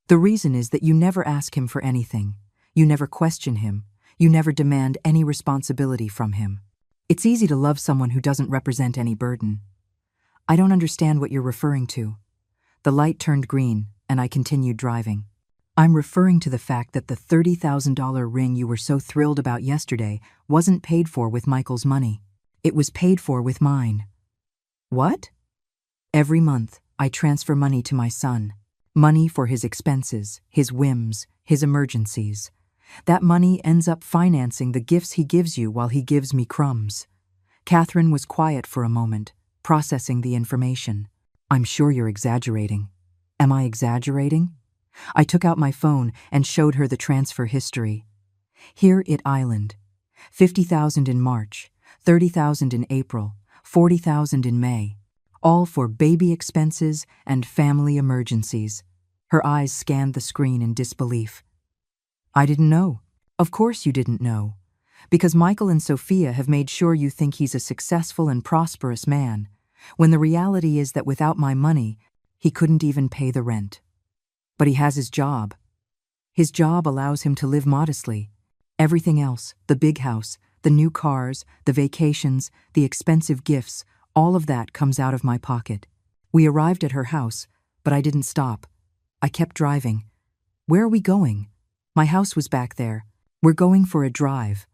The reason is that you never ask him for anything. You never question him. You never demand any responsibility from him. It's easy to love someone who doesn't represent any burden. I don't understand what you're referring to. The light turned green, and I continued driving. I'm referring to the fact that the $30,000 ring you were so thrilled about yesterday wasn't paid for with Michael's money. It was paid for with mine. What? Every month, I transfer money to my son. Money for his expenses, his whims, his emergencies. That money ends up financing the gifts he gives you while he gives me crumbs. Catherine was quiet for a moment, processing the information. I'm sure you're exaggerating. Am I exaggerating? I took out my phone and showed her the transfer history. Here it island. $50,000 in March, $30,000 in April, $40,000 in May. All for baby expenses and family emergencies. Her eyes scanned the screen in disbelief. I didn't know. Of course you didn't know. Because Michael and Sophia have made sure you think he's a successful and prosperous man, when the reality is that without my money, he couldn't even pay the rent. But he has his job. His job allows him to live modestly. Everything else, the big house, the new cars, the vacations, the expensive gifts, all of that comes out of my pocket. We arrived at her house, but I didn't stop. I kept driving. Where are we going? My house was back there. We're going for a drive.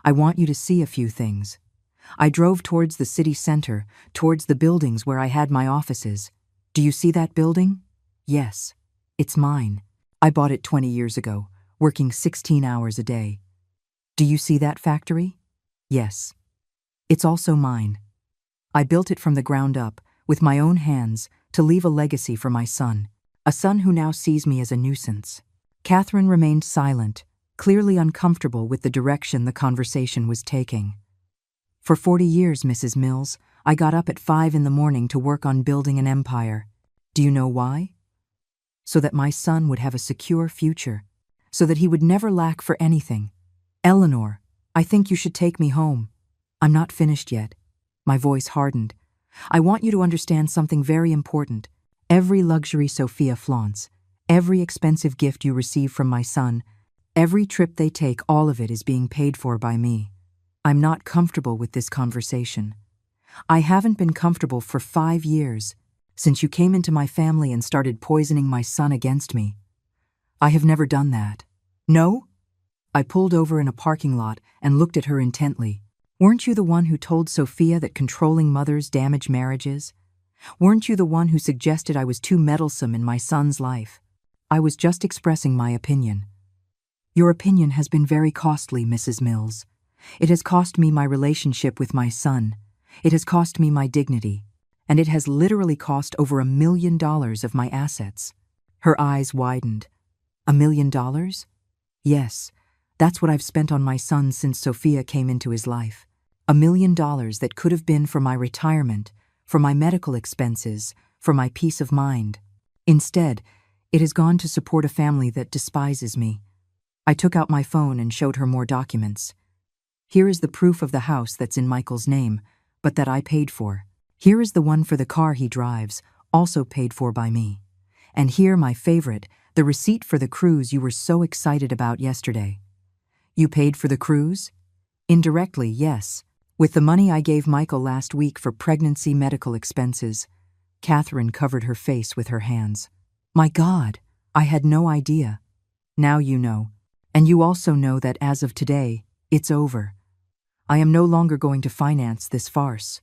I want you to see a few things. I drove towards the city center, towards the buildings where I had my offices. Do you see that building? Yes. It's mine. I bought it 20 years ago, working 16 hours a day. Do you see that factory? Yes. It's also mine. I built it from the ground up, with my own hands, to leave a legacy for my son, a son who now sees me as a nuisance. Catherine remained silent, clearly uncomfortable with the direction the conversation was taking. For 40 years, Mrs. Mills, I got up at 5 in the morning to work on building an empire. Do you know why? So that my son would have a secure future, so that he would never lack for anything. Eleanor, I think you should take me home. I'm not finished yet. My voice hardened. I want you to understand something very important. Every luxury Sophia flaunts, every expensive gift you receive from my son, every trip they take, all of it is being paid for by me. I'm not comfortable with this conversation. I haven't been comfortable for 5 years, since you came into my family and started poisoning my son against me. I have never done that. No? I pulled over in a parking lot and looked at her intently. Weren't you the one who told Sophia that controlling mothers damage marriages? Weren't you the one who suggested I was too meddlesome in my son's life? I was just expressing my opinion. Your opinion has been very costly, Mrs. Mills. It has cost me my relationship with my son. It has cost me my dignity. And it has literally cost over $1 million of my assets. Her eyes widened. $1 million? Yes, that's what I've spent on my son since Sophia came into his life. $1 million that could have been for my retirement, for my medical expenses, for my peace of mind. Instead, it has gone to support a family that despises me. I took out my phone and showed her more documents. Here is the proof of the house that's in Michael's name, but that I paid for. Here is the one for the car he drives, also paid for by me. And here, my favorite, the receipt for the cruise you were so excited about yesterday. You paid for the cruise? Indirectly, yes. With the money I gave Michael last week for pregnancy medical expenses. Catherine covered her face with her hands. My God, I had no idea. Now you know. And you also know that as of today, it's over. I am no longer going to finance this farce.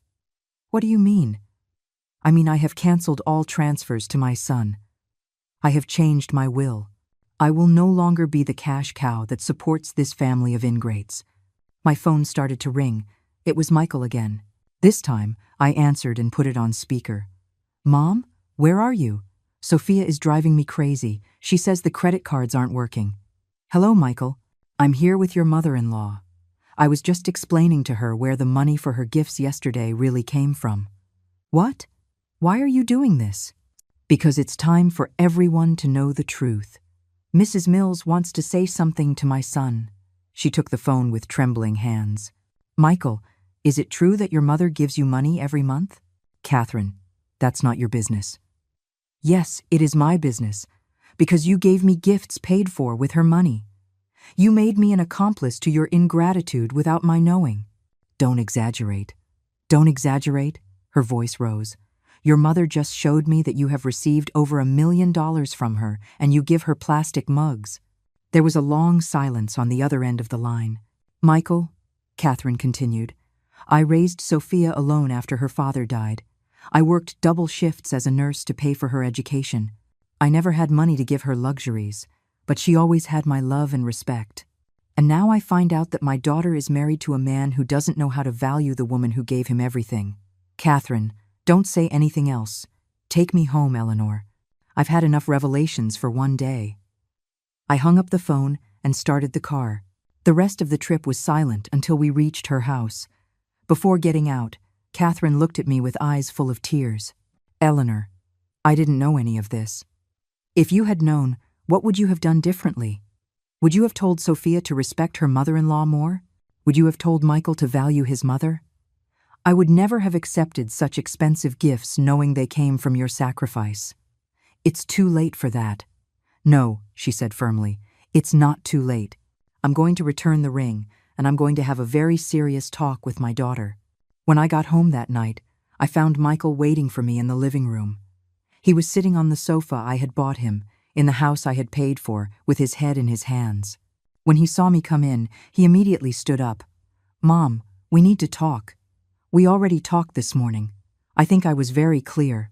What do you mean? I mean, I have canceled all transfers to my son. I have changed my will. I will no longer be the cash cow that supports this family of ingrates. My phone started to ring. It was Michael again. This time, I answered and put it on speaker. Mom, where are you? Sophia is driving me crazy. She says the credit cards aren't working. Hello, Michael. I'm here with your mother-in-law. I was just explaining to her where the money for her gifts yesterday really came from. What? Why are you doing this? Because it's time for everyone to know the truth. Mrs. Mills wants to say something to my son. She took the phone with trembling hands. Michael, is it true that your mother gives you money every month? Catherine, that's not your business. Yes, it is my business, because you gave me gifts paid for with her money. You made me an accomplice to your ingratitude without my knowing. Don't exaggerate. Don't exaggerate, her voice rose. Your mother just showed me that you have received over $1 million from her and you give her plastic mugs." There was a long silence on the other end of the line. "Michael," Catherine continued, "I raised Sophia alone after her father died. I worked double shifts as a nurse to pay for her education. I never had money to give her luxuries, but she always had my love and respect. And now I find out that my daughter is married to a man who doesn't know how to value the woman who gave him everything. Catherine, don't say anything else. Take me home, Eleanor. I've had enough revelations for one day." I hung up the phone and started the car. The rest of the trip was silent until we reached her house. Before getting out, Catherine looked at me with eyes full of tears. "Eleanor, I didn't know any of this. If you had known, what would you have done differently? Would you have told Sophia to respect her mother-in-law more? Would you have told Michael to value his mother? I would never have accepted such expensive gifts knowing they came from your sacrifice. It's too late for that." "No," she said firmly, "it's not too late. I'm going to return the ring, and I'm going to have a very serious talk with my daughter." When I got home that night, I found Michael waiting for me in the living room. He was sitting on the sofa I had bought him, in the house I had paid for, with his head in his hands. When he saw me come in, he immediately stood up. "Mom, we need to talk. We already talked this morning. I think I was very clear.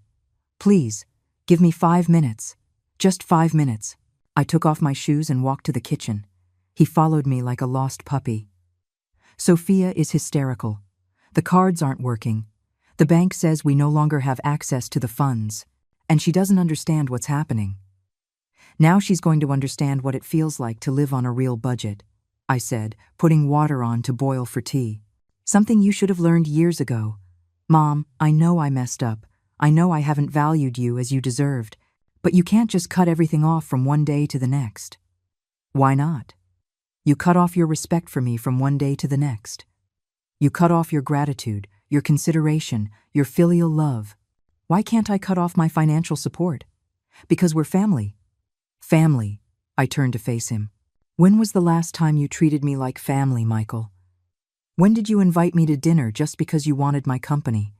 Please, give me 5 minutes. Just 5 minutes." I took off my shoes and walked to the kitchen. He followed me like a lost puppy. "Sophia is hysterical. The cards aren't working. The bank says we no longer have access to the funds, and she doesn't understand what's happening. Now she's going to understand what it feels like to live on a real budget," I said, putting water on to boil for tea. "Something you should have learned years ago. Mom, I know I messed up. I know I haven't valued you as you deserved, but you can't just cut everything off from one day to the next." "Why not? You cut off your respect for me from one day to the next. You cut off your gratitude, your consideration, your filial love. Why can't I cut off my financial support? Because we're family." "Family," I turned to face him. "When was the last time you treated me like family, Michael? When did you invite me to dinner just because you wanted my company?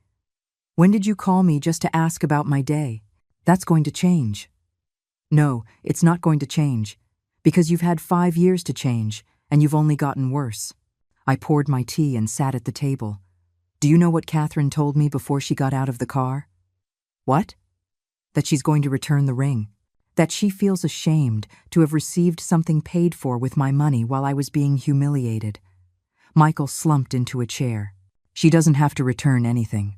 When did you call me just to ask about my day? That's going to change." "No, it's not going to change, because you've had 5 years to change, and you've only gotten worse." I poured my tea and sat at the table. "Do you know what Catherine told me before she got out of the car?" "What?" "That she's going to return the ring. That she feels ashamed to have received something paid for with my money while I was being humiliated." Michael slumped into a chair. "She doesn't have to return anything.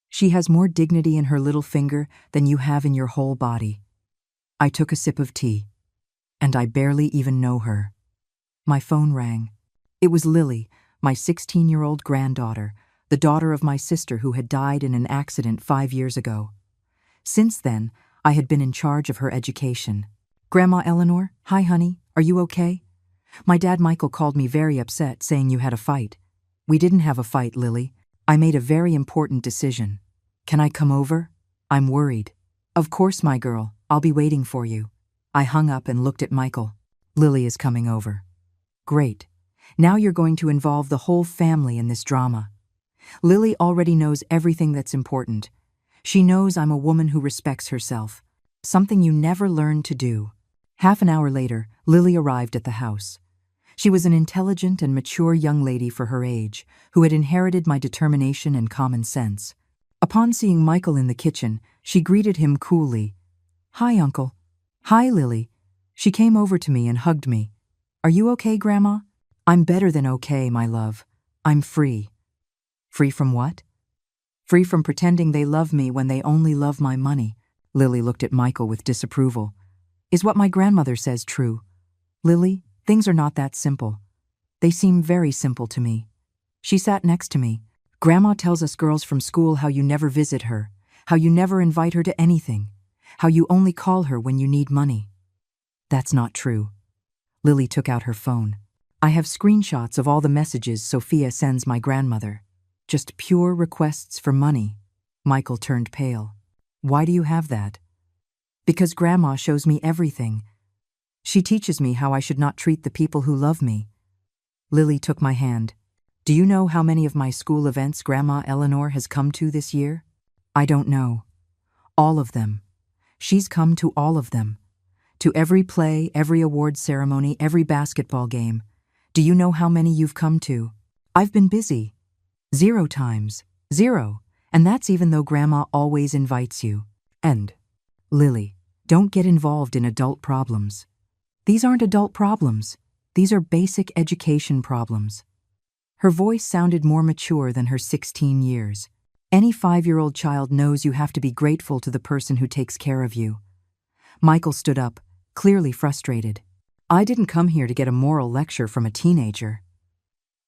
She has more dignity in her little finger than you have in your whole body." I took a sip of tea. "And I barely even know her." My phone rang. It was Lily, my 16-year-old granddaughter, the daughter of my sister who had died in an accident 5 years ago. Since then, I had been in charge of her education. "Grandma Eleanor, hi honey, are you okay? My dad Michael called me very upset saying you had a fight." "We didn't have a fight, Lily. I made a very important decision. Can I come over? I'm worried." "Of course, my girl, I'll be waiting for you." I hung up and looked at Michael. "Lily is coming over." "Great. Now you're going to involve the whole family in this drama. Lily already knows everything that's important. She knows I'm a woman who respects herself, something you never learned to do." Half an hour later, Lily arrived at the house. She was an intelligent and mature young lady for her age, who had inherited my determination and common sense. Upon seeing Michael in the kitchen, she greeted him coolly. "Hi, Uncle." "Hi, Lily." She came over to me and hugged me. "Are you okay, Grandma?" "I'm better than okay, my love. I'm free." "Free from what?" "Free from pretending they love me when they only love my money." Lily looked at Michael with disapproval. "Is what my grandmother says true?" "Lily, things are not that simple. They seem very simple to me." She sat next to me. "Grandma tells us girls from school how you never visit her, how you never invite her to anything, how you only call her when you need money." "That's not true." Lily took out her phone. "I have screenshots of all the messages Sophia sends my grandmother. Just pure requests for money." Michael turned pale. "Why do you have that?" "Because Grandma shows me everything. She teaches me how I should not treat the people who love me." Lily took my hand. "Do you know how many of my school events Grandma Eleanor has come to this year?" I don't know. All of them. She's come to all of them. To every play, every award ceremony, every basketball game. Do you know how many you've come to? I've been busy. 0 times. 0. And that's even though Grandma always invites you. And, Lily, don't get involved in adult problems. These aren't adult problems. These are basic education problems. Her voice sounded more mature than her 16 years. Any 5-year-old child knows you have to be grateful to the person who takes care of you. Michael stood up, clearly frustrated. I didn't come here to get a moral lecture from a teenager.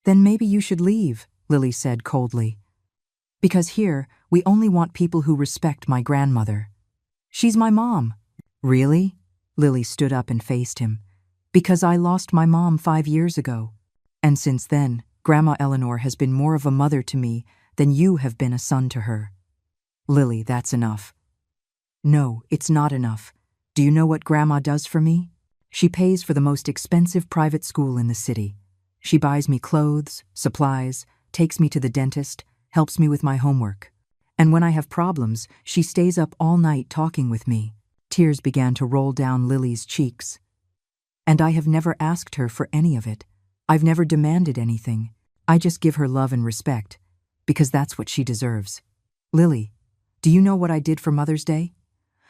Then maybe you should leave, Lily said coldly. Because here, we only want people who respect my grandmother. She's my mom. Really? Lily stood up and faced him. Because I lost my mom 5 years ago. And since then, Grandma Eleanor has been more of a mother to me than you have been a son to her. Lily, that's enough. No, it's not enough. Do you know what Grandma does for me? She pays for the most expensive private school in the city. She buys me clothes, supplies, takes me to the dentist, helps me with my homework. And when I have problems, she stays up all night talking with me. Tears began to roll down Lily's cheeks. And I have never asked her for any of it. I've never demanded anything. I just give her love and respect, because that's what she deserves. Lily, do you know what I did for Mother's Day?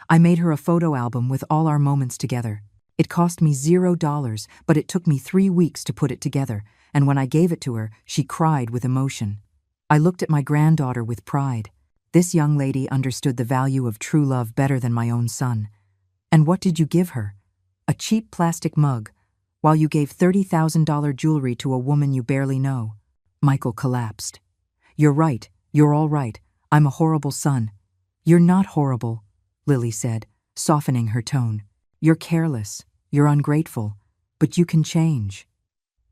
I made her a photo album with all our moments together. It cost me $0, but it took me 3 weeks to put it together, and when I gave it to her, she cried with emotion. I looked at my granddaughter with pride. This young lady understood the value of true love better than my own son. And what did you give her? A cheap plastic mug, while you gave $30,000 jewelry to a woman you barely know. Michael collapsed. You're right. You're all right. I'm a horrible son. You're not horrible, Lily said, softening her tone. You're careless. You're ungrateful. But you can change.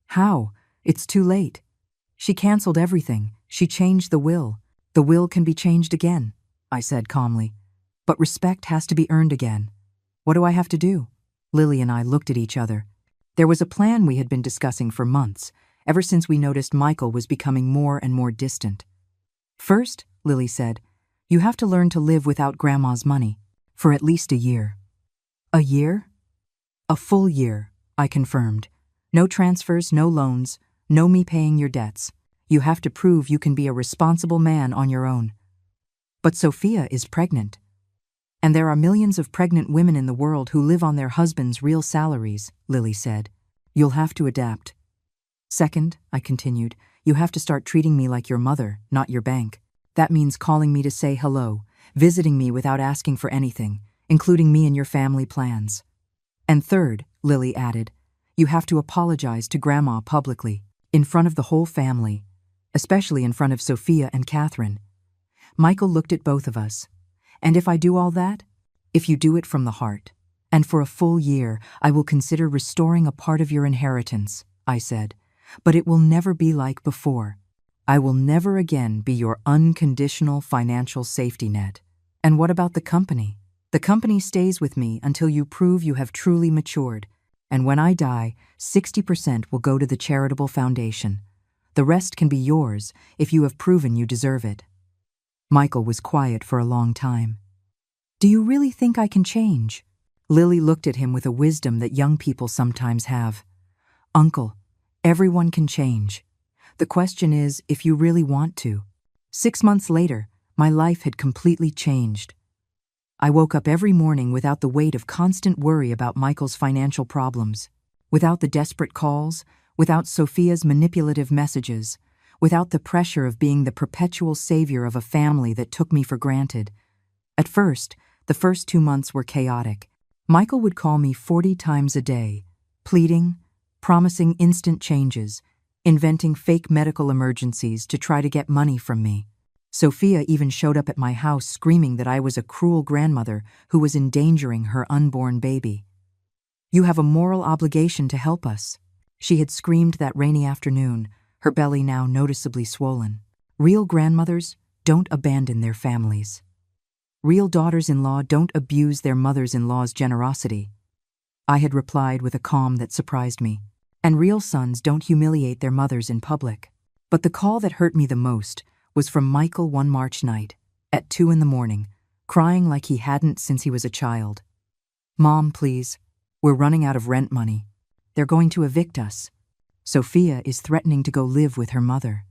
How? It's too late. She canceled everything. She changed the will. The will can be changed again, I said calmly. But respect has to be earned again. What do I have to do? Lily and I looked at each other. There was a plan we had been discussing for months, ever since we noticed Michael was becoming more and more distant. First, Lily said, you have to learn to live without Grandma's money, for at least a year. A year? A full year, I confirmed. No transfers, no loans, no me paying your debts. You have to prove you can be a responsible man on your own. But Sophia is pregnant. And there are millions of pregnant women in the world who live on their husbands' real salaries, Lily said. You'll have to adapt. Second, I continued, you have to start treating me like your mother, not your bank. That means calling me to say hello, visiting me without asking for anything, including me in your family plans. And third, Lily added, you have to apologize to Grandma publicly, in front of the whole family, especially in front of Sophia and Catherine. Michael looked at both of us. And if I do all that? If you do it from the heart. And for a full year, I will consider restoring a part of your inheritance, I said. But it will never be like before. I will never again be your unconditional financial safety net. And what about the company? The company stays with me until you prove you have truly matured. And when I die, 60% will go to the charitable foundation. The rest can be yours if you have proven you deserve it. Michael was quiet for a long time. Do you really think I can change? Lily looked at him with a wisdom that young people sometimes have. Uncle, everyone can change. The question is if you really want to. 6 months later, my life had completely changed. I woke up every morning without the weight of constant worry about Michael's financial problems, without the desperate calls, without Sophia's manipulative messages, without the pressure of being the perpetual savior of a family that took me for granted. At first, the first 2 months were chaotic. Michael would call me 40 times a day, pleading, promising instant changes, inventing fake medical emergencies to try to get money from me. Sophia even showed up at my house screaming that I was a cruel grandmother who was endangering her unborn baby. You have a moral obligation to help us, she had screamed that rainy afternoon, her belly now noticeably swollen. Real grandmothers don't abandon their families. Real daughters-in-law don't abuse their mothers-in-law's generosity. I had replied with a calm that surprised me. And real sons don't humiliate their mothers in public. But the call that hurt me the most was from Michael one March night. at 2 in the morning, crying like he hadn't since he was a child. "Mom, please. We're running out of rent money. They're going to evict us. Sophia is threatening to go live with her mother.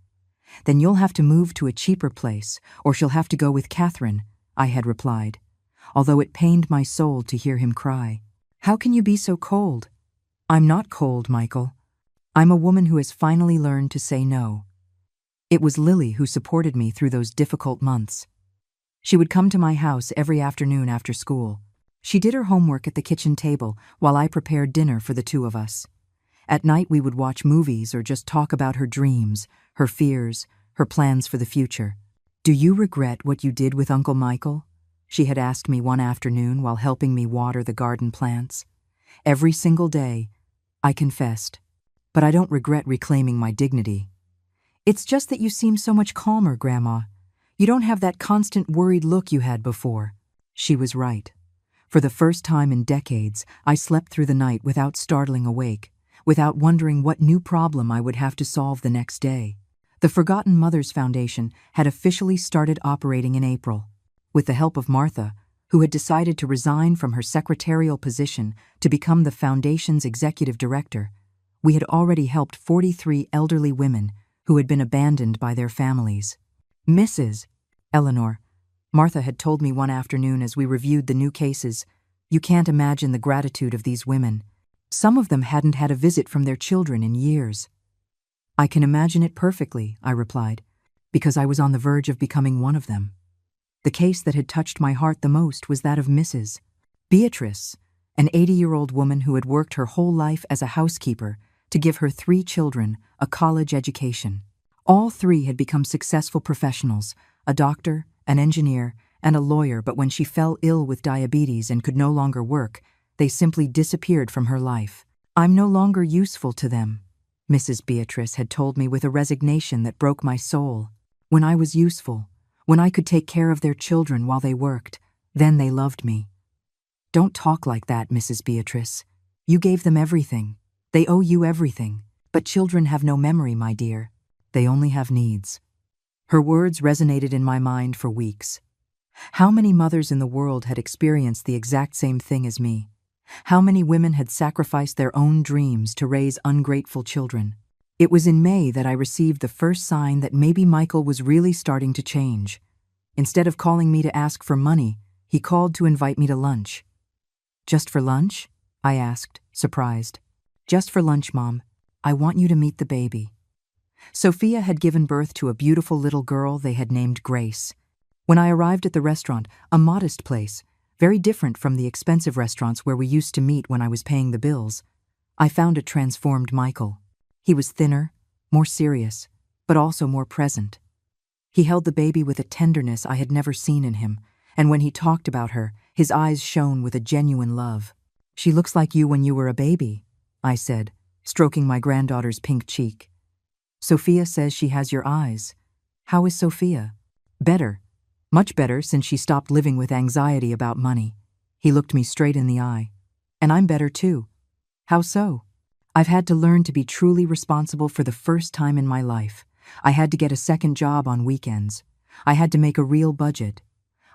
Then you'll have to move to a cheaper place, or she'll have to go with Catherine," I had replied, although it pained my soul to hear him cry. "How can you be so cold?" "I'm not cold, Michael. I'm a woman who has finally learned to say no." It was Lily who supported me through those difficult months. She would come to my house every afternoon after school. She did her homework at the kitchen table while I prepared dinner for the two of us. At night we would watch movies or just talk about her dreams, her fears, her plans for the future. "Do you regret what you did with Uncle Michael?" she had asked me one afternoon while helping me water the garden plants. Every single day, I confessed, "But I don't regret reclaiming my dignity. It's just that you seem so much calmer, Grandma. You don't have that constant worried look you had before." She was right. For the first time in decades, I slept through the night without startling awake, without wondering what new problem I would have to solve the next day. The Forgotten Mothers Foundation had officially started operating in April. With the help of Martha, who had decided to resign from her secretarial position to become the foundation's executive director, we had already helped 43 elderly women who had been abandoned by their families. "Mrs. Eleanor," Martha had told me one afternoon as we reviewed the new cases, "you can't imagine the gratitude of these women. Some of them hadn't had a visit from their children in years." "I can imagine it perfectly," I replied, because I was on the verge of becoming one of them. The case that had touched my heart the most was that of Mrs. Beatrice, an 80-year-old woman who had worked her whole life as a housekeeper to give her 3 children a college education. All 3 had become successful professionals, a doctor, an engineer, and a lawyer, but when she fell ill with diabetes and could no longer work, they simply disappeared from her life. "I'm no longer useful to them," Mrs. Beatrice had told me with a resignation that broke my soul. "When I was useful, when I could take care of their children while they worked, then they loved me." "Don't talk like that, Mrs. Beatrice. You gave them everything. They owe you everything. But children have no memory, my dear. They only have needs." Her words resonated in my mind for weeks. How many mothers in the world had experienced the exact same thing as me? How many women had sacrificed their own dreams to raise ungrateful children? It was in May that I received the first sign that maybe Michael was really starting to change. Instead of calling me to ask for money, he called to invite me to lunch. "Just for lunch?" I asked, surprised. "Just for lunch, Mom. I want you to meet the baby." Sophia had given birth to a beautiful little girl they had named Grace. When I arrived at the restaurant, a modest place, very different from the expensive restaurants where we used to meet when I was paying the bills, I found a transformed Michael. He was thinner, more serious, but also more present. He held the baby with a tenderness I had never seen in him, and when he talked about her, his eyes shone with a genuine love. "She looks like you when you were a baby," I said, stroking my granddaughter's pink cheek. "Sophia says she has your eyes. How is Sophia?" "Better. Much better since she stopped living with anxiety about money." He looked me straight in the eye. "And I'm better too." "How so?" "I've had to learn to be truly responsible for the first time in my life. I had to get a second job on weekends. I had to make a real budget.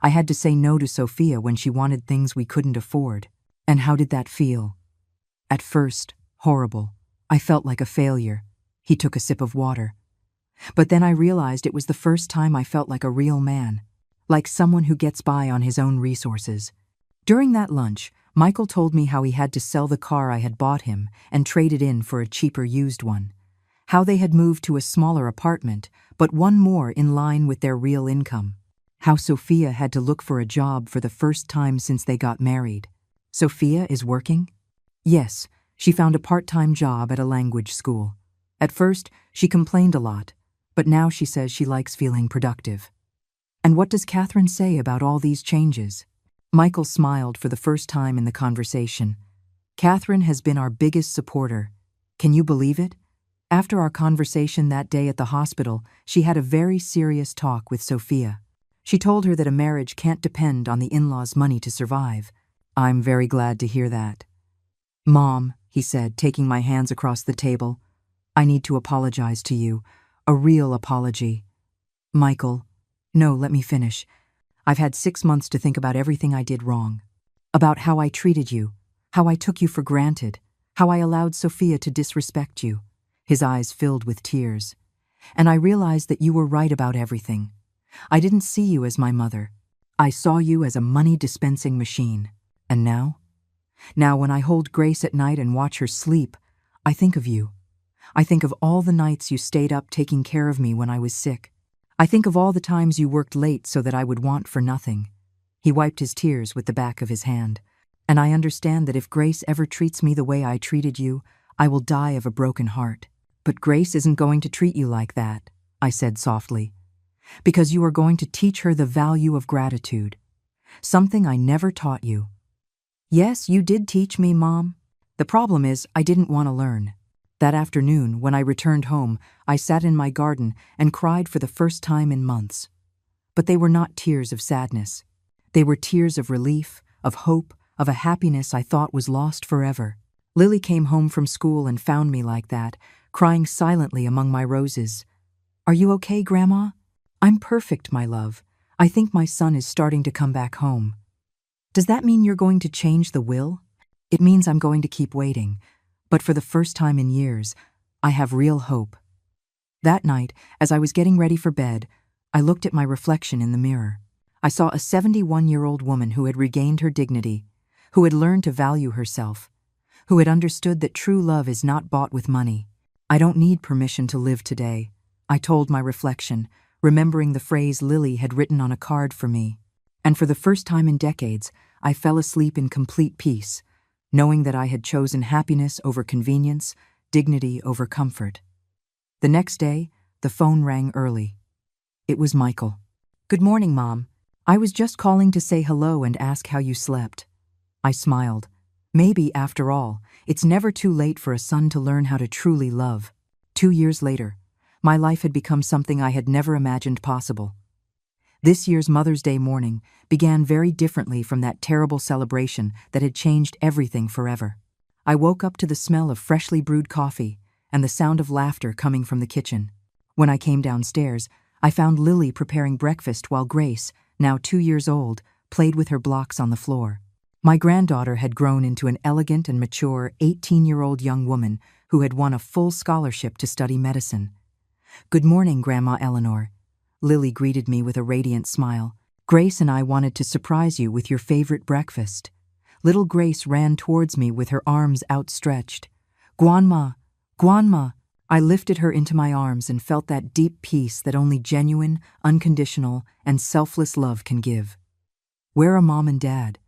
I had to say no to Sophia when she wanted things we couldn't afford." "And how did that feel?" "At first, horrible. I felt like a failure." He took a sip of water. "But then I realized it was the first time I felt like a real man, like someone who gets by on his own resources." During that lunch, Michael told me how he had to sell the car I had bought him and trade it in for a cheaper used one. How they had moved to a smaller apartment, but one more in line with their real income. How Sophia had to look for a job for the first time since they got married. "Sophia is working?" "Yes, she found a part-time job at a language school. At first, she complained a lot, but now she says she likes feeling productive." "And what does Catherine say about all these changes?" Michael smiled for the first time in the conversation. "Catherine has been our biggest supporter. Can you believe it? After our conversation that day at the hospital, she had a very serious talk with Sophia. She told her that a marriage can't depend on the in-laws' money to survive." "I'm very glad to hear that." "Mom," he said, taking my hands across the table, "I need to apologize to you. A real apology." "Michael." "No, let me finish. I've had 6 months to think about everything I did wrong. About how I treated you, how I took you for granted, how I allowed Sophia to disrespect you." His eyes filled with tears. "And I realized that you were right about everything. I didn't see you as my mother. I saw you as a money-dispensing machine. And now? Now when I hold Grace at night and watch her sleep, I think of you. I think of all the nights you stayed up taking care of me when I was sick. I think of all the times you worked late so that I would want for nothing." He wiped his tears with the back of his hand. "And I understand that if Grace ever treats me the way I treated you, I will die of a broken heart. But Grace isn't going to treat you like that," I said softly, "because you are going to teach her the value of gratitude, something I never taught you." "Yes, you did teach me, Mom. The problem is I didn't want to learn." That afternoon, when I returned home, I sat in my garden and cried for the first time in months. But they were not tears of sadness. They were tears of relief, of hope, of a happiness I thought was lost forever. Lily came home from school and found me like that, crying silently among my roses. "Are you okay, Grandma?" "I'm perfect, my love. I think my son is starting to come back home." "Does that mean you're going to change the will?" "It means I'm going to keep waiting. But for the first time in years, I have real hope." That night, as I was getting ready for bed, I looked at my reflection in the mirror. I saw a 71-year-old woman who had regained her dignity, who had learned to value herself, who had understood that true love is not bought with money. "I don't need permission to live today," I told my reflection, remembering the phrase Lily had written on a card for me. And for the first time in decades, I fell asleep in complete peace, knowing that I had chosen happiness over convenience, dignity over comfort. The next day, the phone rang early. It was Michael. "Good morning, Mom. I was just calling to say hello and ask how you slept." I smiled. Maybe, after all, it's never too late for a son to learn how to truly love. 2 years later, my life had become something I had never imagined possible. This year's Mother's Day morning began very differently from that terrible celebration that had changed everything forever. I woke up to the smell of freshly brewed coffee and the sound of laughter coming from the kitchen. When I came downstairs, I found Lily preparing breakfast while Grace, now 2 years old, played with her blocks on the floor. My granddaughter had grown into an elegant and mature 18-year-old young woman who had won a full scholarship to study medicine. "Good morning, Grandma Eleanor." Lily greeted me with a radiant smile. "Grace and I wanted to surprise you with your favorite breakfast." Little Grace ran towards me with her arms outstretched. "Grandma, Grandma." I lifted her into my arms and felt that deep peace that only genuine, unconditional, and selfless love can give. "Where are Mom and Dad?"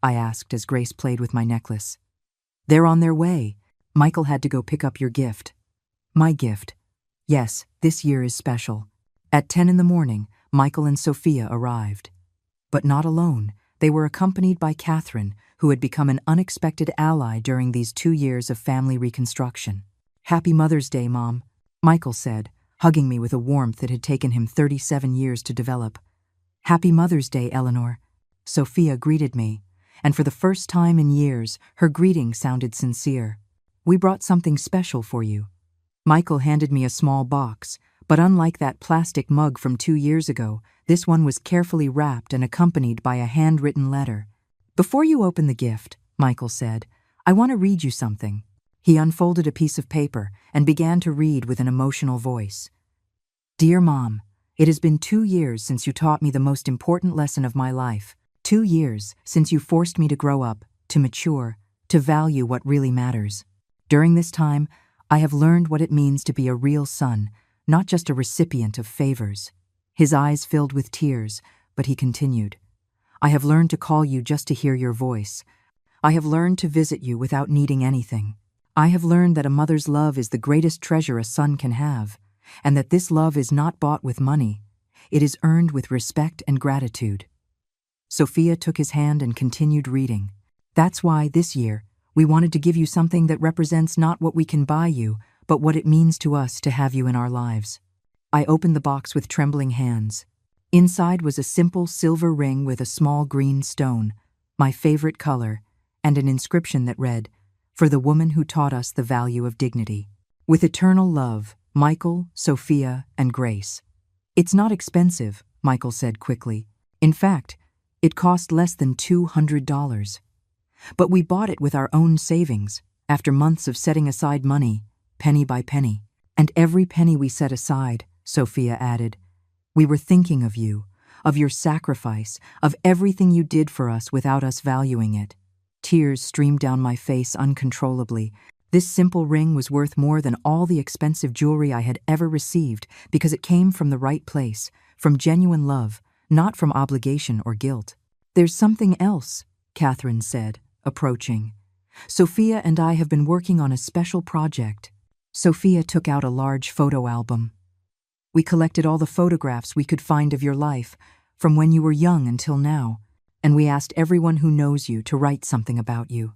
I asked as Grace played with my necklace. "They're on their way. Michael had to go pick up your gift." "My gift. Yes, this year is special." At 10 in the morning, Michael and Sophia arrived. But not alone. They were accompanied by Catherine, who had become an unexpected ally during these 2 years of family reconstruction. "Happy Mother's Day, Mom," Michael said, hugging me with a warmth that had taken him 37 years to develop. "Happy Mother's Day, Eleanor." Sophia greeted me, and for the first time in years, her greeting sounded sincere. "We brought something special for you." Michael handed me a small box, but unlike that plastic mug from 2 years ago, this one was carefully wrapped and accompanied by a handwritten letter. "Before you open the gift," Michael said, "I want to read you something." He unfolded a piece of paper and began to read with an emotional voice. "Dear Mom, it has been 2 years since you taught me the most important lesson of my life. 2 years since you forced me to grow up, to mature, to value what really matters. During this time, I have learned what it means to be a real son, not just a recipient of favors." His eyes filled with tears, but he continued, "I have learned to call you just to hear your voice. I have learned to visit you without needing anything. I have learned that a mother's love is the greatest treasure a son can have, and that this love is not bought with money. It is earned with respect and gratitude." Sophia took his hand and continued reading. "That's why, this year, we wanted to give you something that represents not what we can buy you, but what it means to us to have you in our lives." I opened the box with trembling hands. Inside was a simple silver ring with a small green stone, my favorite color, and an inscription that read, "For the woman who taught us the value of dignity. With eternal love, Michael, Sophia, and Grace." "It's not expensive," Michael said quickly. In fact, it cost less than $200. But we bought it with our own savings, after months of setting aside money, penny by penny. And every penny we set aside, Sophia added, we were thinking of you, of your sacrifice, of everything you did for us without us valuing it. Tears streamed down my face uncontrollably. This simple ring was worth more than all the expensive jewelry I had ever received because it came from the right place, from genuine love, not from obligation or guilt. There's something else, Catherine said, approaching. Sophia and I have been working on a special project. Sophia took out a large photo album. We collected all the photographs we could find of your life, from when you were young until now, and we asked everyone who knows you to write something about you.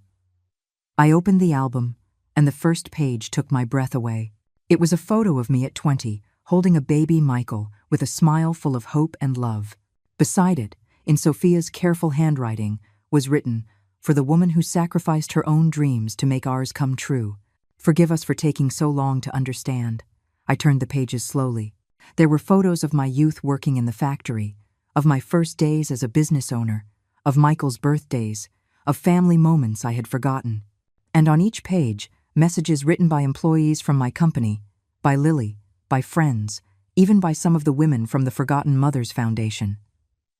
I opened the album, and the first page took my breath away. It was a photo of me at 20, holding a baby Michael, with a smile full of hope and love. Beside it, in Sophia's careful handwriting, was written, "For the woman who sacrificed her own dreams to make ours come true. Forgive us for taking so long to understand." I turned the pages slowly. There were photos of my youth working in the factory, of my first days as a business owner, of Michael's birthdays, of family moments I had forgotten. And on each page, messages written by employees from my company, by Lily, by friends, even by some of the women from the Forgotten Mothers Foundation.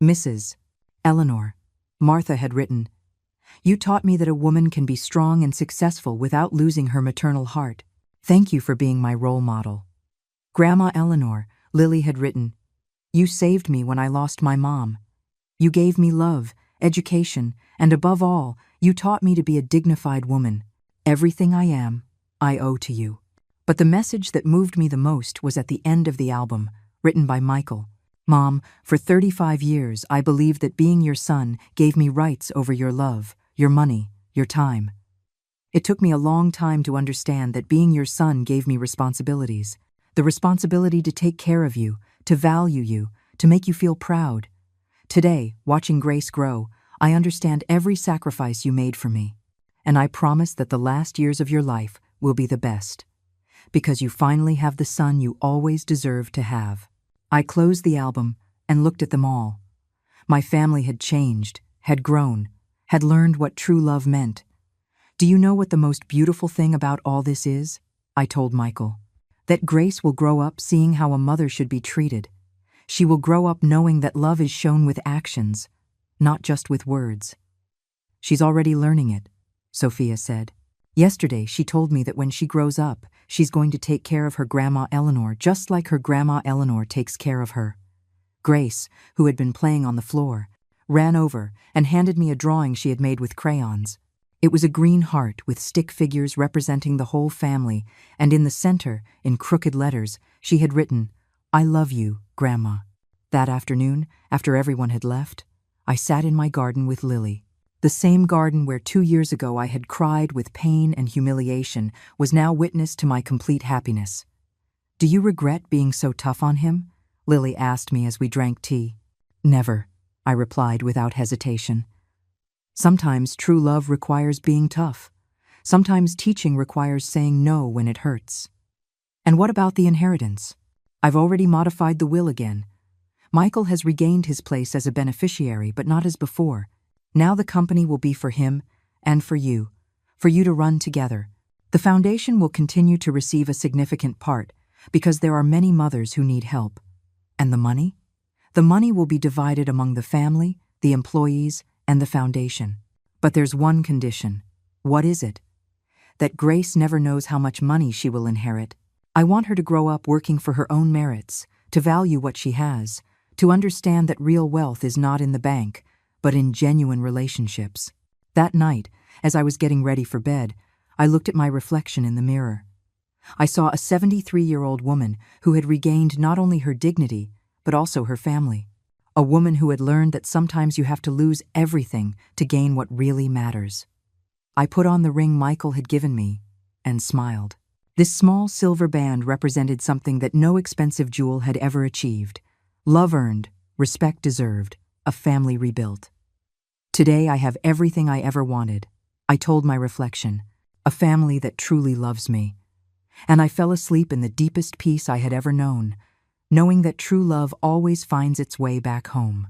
Mrs. Eleanor, Martha had written, "You taught me that a woman can be strong and successful without losing her maternal heart. Thank you for being my role model." Grandma Eleanor, Lily had written, "You saved me when I lost my mom. You gave me love, education, and above all, you taught me to be a dignified woman. Everything I am, I owe to you." But the message that moved me the most was at the end of the album, written by Michael. "Mom, for 35 years I believed that being your son gave me rights over your love, your money, your time. It took me a long time to understand that being your son gave me responsibilities. The responsibility to take care of you, to value you, to make you feel proud. Today, watching Grace grow, I understand every sacrifice you made for me. And I promise that the last years of your life will be the best. Because you finally have the son you always deserved to have." I closed the album and looked at them all. My family had changed, had grown, had learned what true love meant. "Do you know what the most beautiful thing about all this is?" I told Michael. "That Grace will grow up seeing how a mother should be treated. She will grow up knowing that love is shown with actions, not just with words." "She's already learning it," Sophia said. "Yesterday she told me that when she grows up, she's going to take care of her Grandma Eleanor just like her Grandma Eleanor takes care of her." Grace, who had been playing on the floor, ran over and handed me a drawing she had made with crayons. It was a green heart with stick figures representing the whole family, and in the center, in crooked letters, she had written, "I love you, Grandma." That afternoon, after everyone had left, I sat in my garden with Lily. The same garden where 2 years ago I had cried with pain and humiliation was now witness to my complete happiness. "Do you regret being so tough on him?" Lily asked me as we drank tea. "Never," I replied without hesitation. "Sometimes true love requires being tough. Sometimes teaching requires saying no when it hurts." "And what about the inheritance?" "I've already modified the will again. Michael has regained his place as a beneficiary, but not as before. Now the company will be for him and for you to run together. The foundation will continue to receive a significant part because there are many mothers who need help. And the money? The money will be divided among the family, the employees, and the foundation. But there's one condition." "What is it?" "That Grace never knows how much money she will inherit. I want her to grow up working for her own merits, to value what she has, to understand that real wealth is not in the bank, but in genuine relationships." That night, as I was getting ready for bed, I looked at my reflection in the mirror. I saw a 73-year-old woman who had regained not only her dignity, but also her family. A woman who had learned that sometimes you have to lose everything to gain what really matters. I put on the ring Michael had given me and smiled. This small silver band represented something that no expensive jewel had ever achieved. Love earned, respect deserved, a family rebuilt. Today I have everything I ever wanted. I told my reflection, a family that truly loves me. And I fell asleep in the deepest peace I had ever known, knowing that true love always finds its way back home.